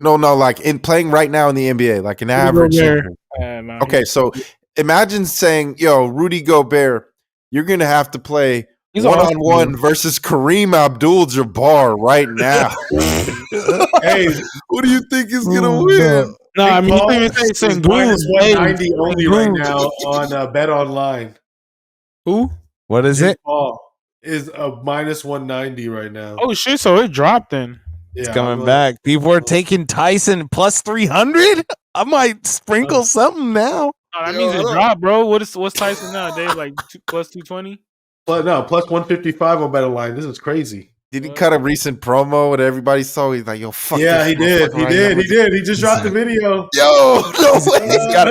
No, like in playing right now in the NBA, like an average Gobert. center. Okay, so imagine saying, yo, Rudy Gobert, you're going to have to play He's one-on-one versus Kareem Abdul-Jabbar right now. Hey, Who do you think is going to win? No, I mean, Paul you is think saying minus Goons. 190 only right now on Bet Online. Who? What is Jake it? Paul is a minus 190 right now. Oh shit! So it dropped then. It's Yeah, coming I'm back. People are taking Tyson plus 300. I might sprinkle something now. Oh, that means it dropped, bro. What's Tyson now, Dave? Like plus 220? But no, plus 155 on Bet Online. This is crazy. Did he cut a recent promo that everybody saw? He's like, yo, fuck Yeah, this he did. motherfucker He right did. now. He did. He just dropped the video. Yo, no way.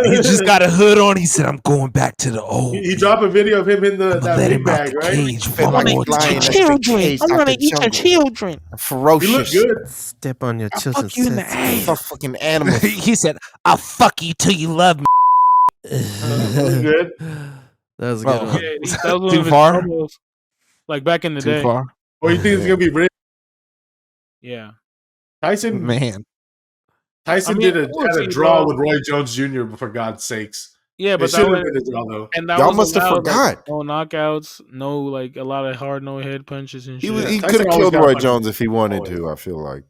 He just got a hood on. He said, I'm going back to the old. He dropped a video of him in that Let big him out bag, the right? cage Feel one like more lying time. next to Children. Cage I'm like gonna a eat your jungle. children. He looked Ferocious. good. Step on your children. Fuck you in the ass. Fuck fucking animals. He said, I'll fuck you till you love me. Looked good. That was a Well, good one. Yeah, that was one Too of his far? promos, like back in the Too day. far? Or you think it's gonna be rigged? Yeah. Tyson Man. Tyson I mean, had of course a he draw was. with Roy Jones Jr. For God's sakes. Yeah, It but that should have was, been a draw though. and that Y'all was must have allowed, like, forgot. no knockouts, no like a lot of hard no head punches and He shit. was, he Tyson could have always killed got Roy punches. Jones if he wanted Always. to, I feel like.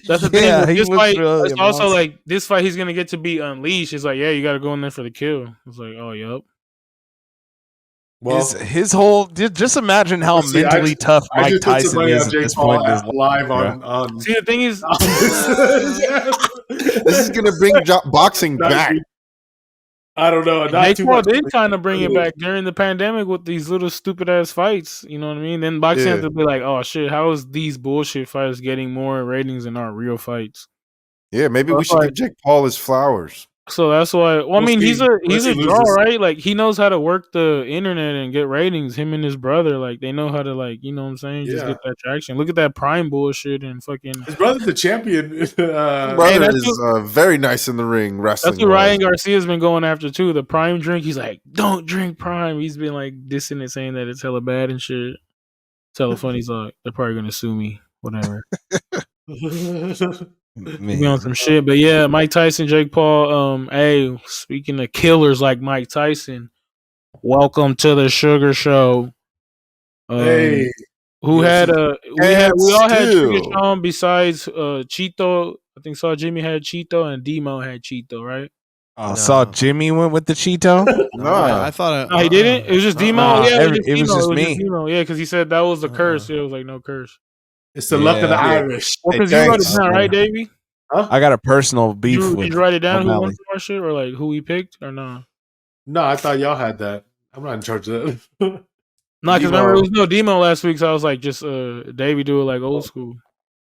That's the thing. Yeah, With he this was fight, really it's a also monster. like this fight he's gonna get to be unleashed. It's like, yeah, you got to go in there for the kill. It's like, oh, yup. Well, His whole just imagine how See, mentally tough I Mike just put some Tyson money is on at Jake this point Paul in his life. live bro. on See, the thing is, This is going to bring boxing Not back. too- I don't know. Not Jake too Paul much. did kind of bring it back during the pandemic with these little stupid ass fights. You know what I mean? Then boxing had Yeah. to be like, oh shit, how is these bullshit fights getting more ratings than our real fights? Yeah, maybe Well, we should like- give Jake Paul his flowers. So that's why. Well, I We'll mean, he's see. a Unless he draw, loses. right? Like he knows how to work the internet and get ratings. Him and his brother, like they know how to, like, you know what I'm saying, just Yeah. get that traction. Look at that Prime bullshit and fucking. His brother's the champion. Brother that's is very nice in the ring wrestling. That's what Ryan Garcia's been going after too. The Prime drink. He's like, don't drink Prime. He's been like dissing it, saying that it's hella bad and shit. It's hella funny. He's like, they're probably gonna sue me. Whatever. Man. Be on some shit. But yeah, Mike Tyson, Jake Paul. Hey, speaking of killers like Mike Tyson, welcome to the Sugar Show. Hey, Who Yes, had we all had still. Sugar Sean besides Cheeto. I think Saw Jimmy had Cheeto and Demo had Cheeto, right? I No. saw Jimmy went with the Cheeto. No, I thought No, he didn't. It was just Demo. Nah, Yeah, it was just me. Demo. Yeah, because he said that was the curse. Yeah, it was like no curse. it's the luck of the Yeah. Irish. Well, Hey, because you wrote it thanks. down, right, Davey? I got a personal beef Did with you write it down? Who won O'Malley. some more shit, or like who he picked, or no? No, I thought y'all had that. I'm not in charge of that. No, because Demo. remember it was no Demo last week, so I was like, just Davey do it like old school.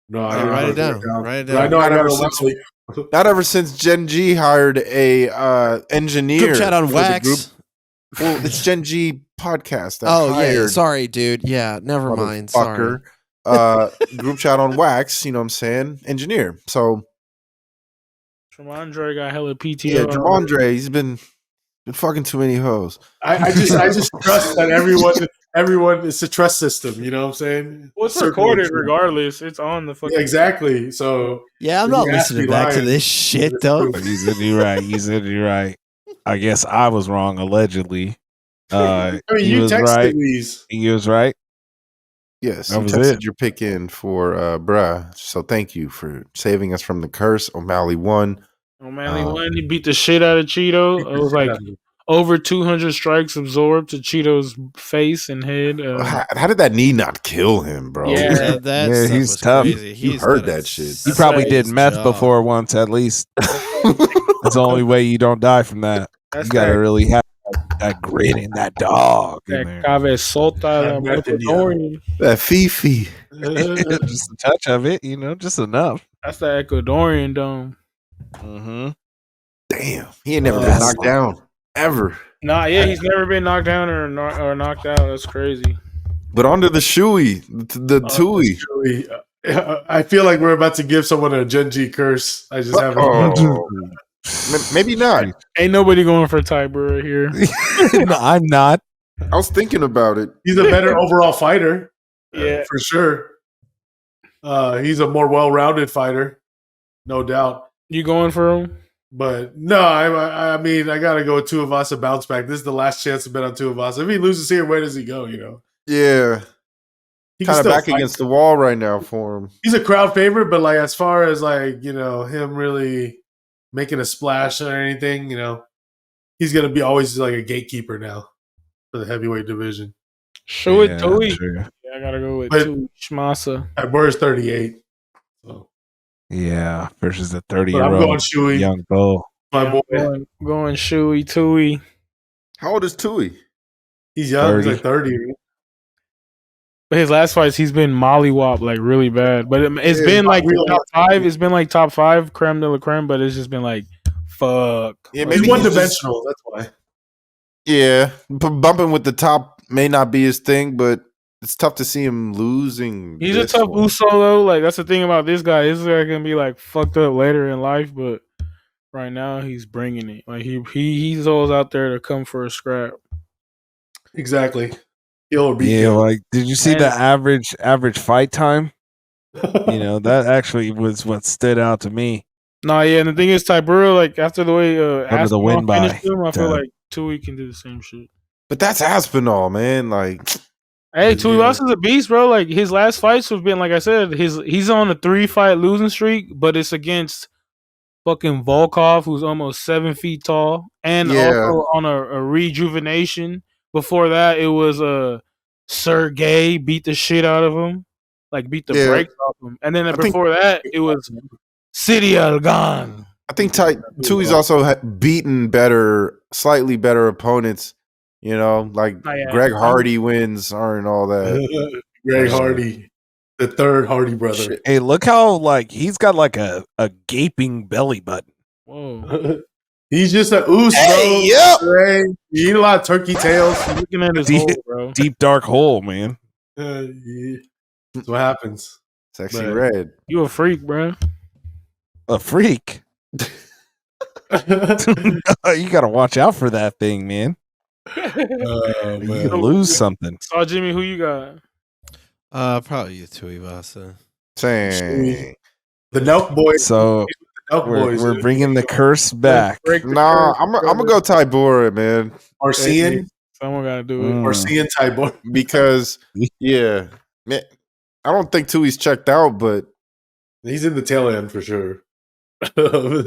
No, Oh, I didn't write know it down. that Write it But I down. know I got Not a ever O'Malley. Not ever since Gen G hired a engineer. Group chat on for the Wax. group. Well, it's Gen G podcast. That Oh yeah, hired sorry, dude. Yeah, never mind. Sorry. motherfucker. Group chat on Wax. You know what I'm saying? Engineer. So Tremondre got hella PTO. yeah, Jamondre. He's been Been fucking too many hoes. I just trust that everyone it's a trust system. You know what I'm saying? Well, it's Circle of recorded truth. regardless. It's on the fucking. Yeah, exactly. So Yeah, I'm if not you ask me listening back to lying, this shit it's though. proof. You said you're right. You said you're right. I guess I was wrong, allegedly. I mean, he you was texted right. these. He was right. Yes, That you was texted it. your pick in for bruh. So thank you for saving us from the curse. O'Malley won. O'Malley won. He beat the shit out of Cheeto. It was like over 200 strikes absorbed to Cheeto's face and head. How did that knee not kill him, bro? Yeah. That Yeah, stuff he's was tough. crazy. You He's heard got a that shit. He That's probably right. did serious meth jaw. before once, at least. That's the only way you don't die from that. That's You got to that, really have that grit and that dog in that there. cabezota, that meth in ya. Ecuadorian. That Fifi. Just a touch of it, just enough. That's the Ecuadorian dome. Mm-hmm. Damn, he ain't never been That's- knocked down ever. Nah, yeah, he's never been knocked down or knocked out. That's crazy. But onto the shoey, the Tui. Really, I feel like we're about to give someone a Genji curse. I just haven't. Oh, maybe not. Ain't nobody going for Tybura here. No, I'm not. I was thinking about it. He's a better overall fighter. Yeah. For sure. He's a more well-rounded fighter, no doubt. You going for him? But no, I mean, I got to go with Tuivasa bounce back. This is the last chance to bet on Tuivasa. If he loses here, where does he go? Yeah, He can kind of still back fight. against the wall right now for him. He's a crowd favorite, but like as far as like him really making a splash or anything, he's gonna be always like a gatekeeper now for the heavyweight division. Show it to me. true. Yeah, I gotta go with But- Tui Shmasa. At Burr's 38. So, Yeah, versus the but I'm 30-year-old going Shui, young bull. my boy. I'm going Shui Tui. How old is Tui? He's young. He's 30. like 30. But his last fights, he's been mollywop like really bad. But it's Yeah, been like real- top 5. It's been like top 5 creme de la creme. But it's just been like fuck. Yeah, He's maybe one he's just- dimensional. That's why. Yeah, bumping with the top may not be his thing, but it's tough to see him losing. He's a this tough one. Uso though. Like that's the thing about this guy. This guy can be like fucked up later in life, but right now he's bringing it. Like he's always out there to come for a scrap. Exactly. Kill or be Yeah, killed. like did you see And- the average fight time? That actually was what stood out to me. Nah, yeah, and the thing is, Tybura, like after the way Under the win by finished him, I feel time. like Tui can do the same shit. But that's Aspinall, man. Like, Hey, Tuivasa's a beast, bro. Like his last fights have been, like I said, he's on a 3-fight losing streak, but it's against fucking Volkov, who's almost 7 feet tall, and Yeah. also on a rejuvenation. Before that, it was Sergey beat the shit out of him, like beat the Yeah. brakes off him, and then think- before that, it was City Algan. I think Tui's also beaten slightly better opponents. Like Oh, yeah. Greg Hardy wins aren't all that. Greg Hardy, the third Hardy brother. Shit. Hey, look how he's got like a gaping belly button. Whoa, He's just a oos, Hey, bro. yep. Greg. You eat a lot of turkey tails. looking at his Deep- hole, bro. Deep dark hole, man. Yeah. That's what happens. Sexy But- red. You a freak, bro. A freak. You gotta watch out for that thing, man. Oh, You man. could lose something. Saw Jimmy, who you got? Probably you, Tuivasa. Saying. The Nelk boys. So The Nelk boys. we're bringing the curse back. Break the Nah, curse, I'm brother. gonna go Tybura, man, Marcian. Someone gotta do it. Mm. Marcian Tybor. because yeah, man, I don't think Tui's checked out, but He's in the tail end for sure. man,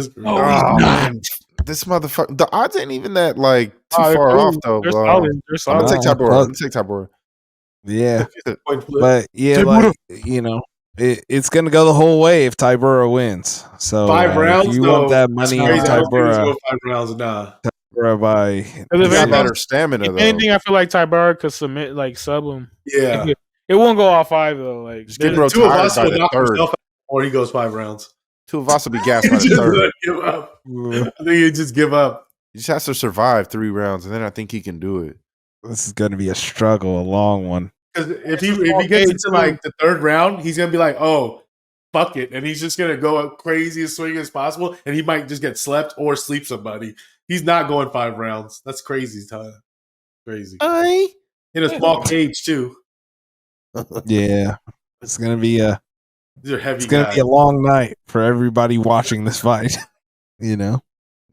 this motherfucker. The odds ain't even that like too Oh, far they're off cool. though. They're bro. solid. They're I'm solid. gonna take Nah, Tybura. I'm gonna take Tybura. Yeah, Point flip. but yeah, Tybura. it's gonna go the whole way if Tybura wins. So 5 rounds. if you though, want that that's money on crazy. I was gonna Tybura, go 5 rounds. Nah. Tybura by If He's got anything- better stamina If though. anything, I feel like Tybura could sub him. Yeah. It won't go all 5 though. Like Just get there's- bro Two of tired us by will the knock third. himself out before he goes 5 rounds. Two of us will be gassed by the Just third. let him up. I think he just give up. He just has to survive 3 rounds, and then I think he can do it. this is gonna be a struggle, a long one. Because if he gets into like the 3rd round, he's gonna be like, "Oh, fuck it," and he's just gonna go up crazy as swing as possible, and he might just get slept or sleep somebody. He's not going 5 rounds. That's crazy, Ty. Crazy. I In a small cage too. Yeah, it's gonna be a These are heavy it's gonna guys. be a long night for everybody watching this fight. You know.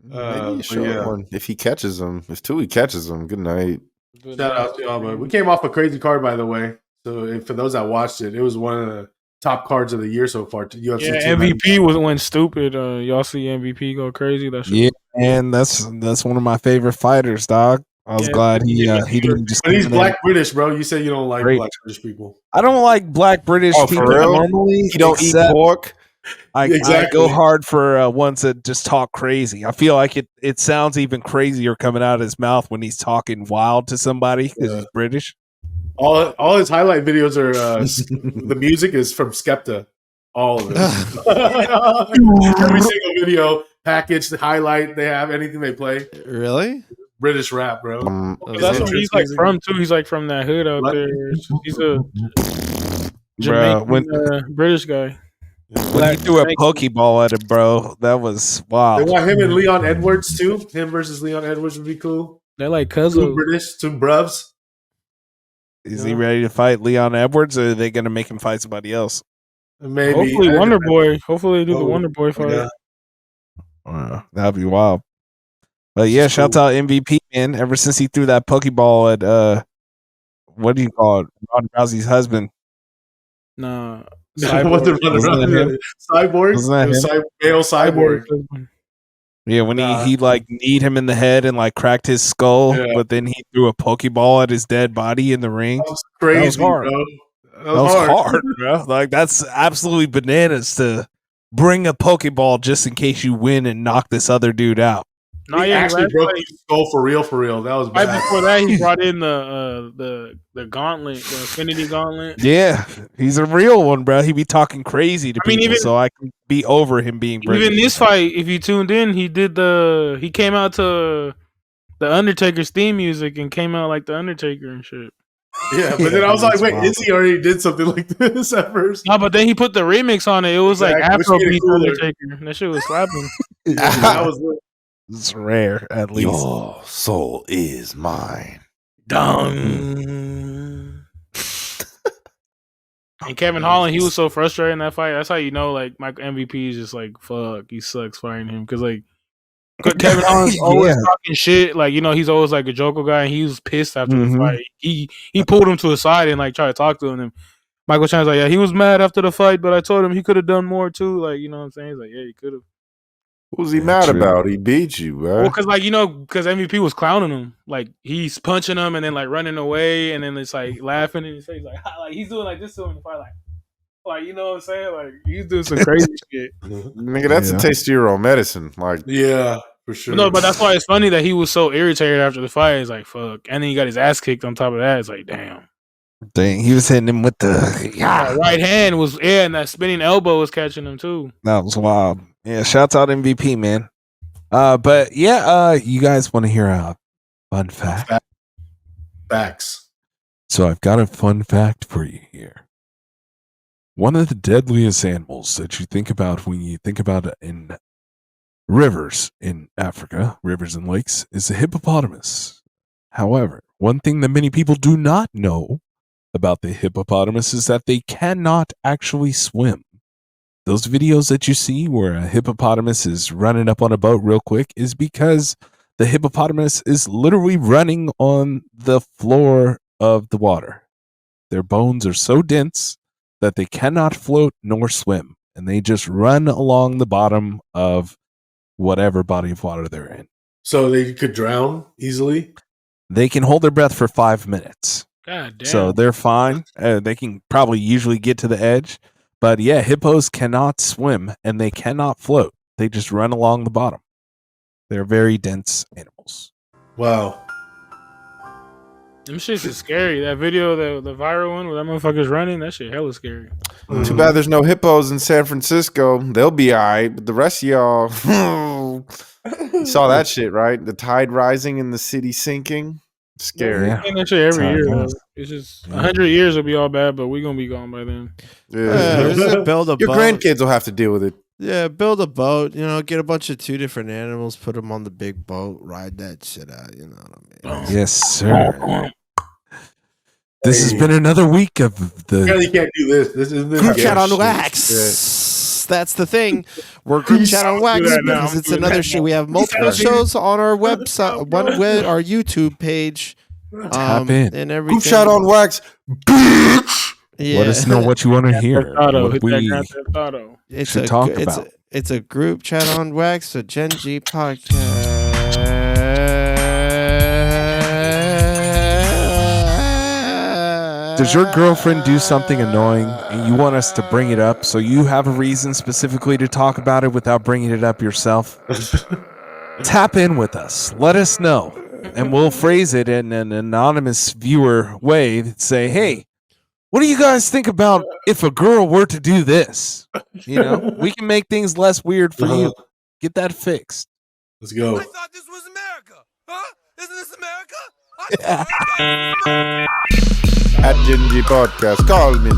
maybe a but short yeah. one if he catches him. If Tui catches him, good night. Shout out to y'all, man. We came off a crazy card, by the way. So for those that watched it, it was one of the top cards of the year so far. UFC Yeah, MVP went stupid. Y'all see MVP go crazy. That shit. Yeah, and that's one of my favorite fighters, dog. I was glad he didn't just. But he's black British, bro. You say you don't like black British people. I don't like black British Oh, people for real? normally. You don't eat pork. I Exactly. go hard for ones that just talk crazy. I feel like it sounds even crazier coming out of his mouth when he's talking wild to somebody because he's British. All his highlight videos are the music is from Skepta. All of it. Every single video package, the highlight they have, anything they play. Really? British rap, bro. That's where he's like from too. He's like from that hood out there. He's a Jamaican British guy. When he threw a Pokeball at him, bro, that was wild. They want him and Leon Edwards too. Him versus Leon Edwards would be cool. They're like Two cousins. British, two bruvs. Is he ready to fight Leon Edwards, or are they going to make him fight somebody else? Maybe. Hopefully Wonder Boy. Hopefully they do the Wonder Boy fight. Yeah. That'd be wild. But yeah, shout out MVP, man. Ever since he threw that Pokeball at what do you call it? Ronda Rousey's husband. Nah. Cyborg. Male cyborg. Yeah, when he like kneed him in the head and like cracked his skull, but then he threw a Pokeball at his dead body in the ring. That was crazy, that was hard. bro. That was hard, bro. Like that's absolutely bananas to bring a Pokeball just in case you win and knock this other dude out. No, he actually broke his skull for real. That was bad. Right before that, he brought in the gauntlet, the Infinity Gauntlet. Yeah, he's a real one, bro. He be talking crazy to people, so I can be over him being British. Even this fight, if you tuned in, he came out to the Undertaker's theme music and came out like the Undertaker and shit. Yeah, but then I was like, wait, Izzy already did something like this at first. No, but then he put the remix on it. It was like Afrobeat Undertaker. That shit was slapping. That was lit. It's rare, at least. Your soul is mine. Dun. And Kevin Holland, he was so frustrated in that fight. That's how you know, like, my MVP is just like, fuck, he sucks fighting him. Because, like, Kevin Holland's always talking shit. Like, you know, he's always like a joker guy, and he was pissed after the fight. He pulled him to his side and, like, tried to talk to him. And Michael Chan's like, yeah, he was mad after the fight, but I told him he could have done more, too. Like, you know what I'm saying? He's like, yeah, he could have. What was he mad about? He beat you, bro. Well, because, like, you know, because MVP was clowning him. Like, he's punching him and then, like, running away, and then it's, like, laughing in his face. Like, he's doing, like, this to him in the fight. Like, you know what I'm saying? Like, he's doing some crazy shit. Nigga, that's a taste of your own medicine. Like, yeah, for sure. No, but that's why it's funny that he was so irritated after the fight. He's like, fuck. And then he got his ass kicked on top of that. It's like, damn. Dang, he was hitting him with the right hand was, and that spinning elbow was catching him, too. That was wild. Yeah, shouts out MVP, man. But yeah, you guys want to hear a fun fact? Facts. So I've got a fun fact for you here. One of the deadliest animals that you think about when you think about it in rivers in Africa, rivers and lakes, is the hippopotamus. However, one thing that many people do not know about the hippopotamus is that they cannot actually swim. Those videos that you see where a hippopotamus is running up on a boat real quick is because the hippopotamus is literally running on the floor of the water. Their bones are so dense that they cannot float nor swim, and they just run along the bottom of whatever body of water they're in. So they could drown easily? They can hold their breath for 5 minutes. God damn. So they're fine. They can probably usually get to the edge. But yeah, hippos cannot swim and they cannot float. They just run along the bottom. They're very dense animals. Wow. Them shits is scary. That video, the viral one where that motherfucker's running, that shit hella scary. Too bad there's no hippos in San Francisco. They'll be all right, but the rest of y'all you saw that shit, right? The tide rising and the city sinking. Scary. Yeah. That shit every year. It's just 100 years will be all bad, but we're gonna be gone by then. Yeah. Just build a Your boat. grandkids will have to deal with it. Yeah, build a boat. Get a bunch of 2 different animals, put them on the big boat, ride that shit out. You know what I mean? Yes, sir. This has been another week of the. You can't do this. This is Group chat on shit. wax. That's the thing. We're group chat on wax that now. because I'm it's doing another that shit. now. We have multiple shows on our website, our YouTube page, Tap in. and everything. Group shot on wax, bitch. Yeah. Let us know what you want to hear. Auto, What hit that we Grand Theft Auto. should talk about. It's a group chat on wax, a Gen G podcast. Does your girlfriend do something annoying and you want us to bring it up so you have a reason specifically to talk about it without bringing it up yourself? Tap in with us. Let us know. And we'll phrase it in an anonymous viewer way that say, hey, what do you guys think about if a girl were to do this? We can make things less weird for you. Get that fixed. Let's go. I thought this was America. Huh? Isn't this America? I thought this was America. At Gen G Podcast, call me.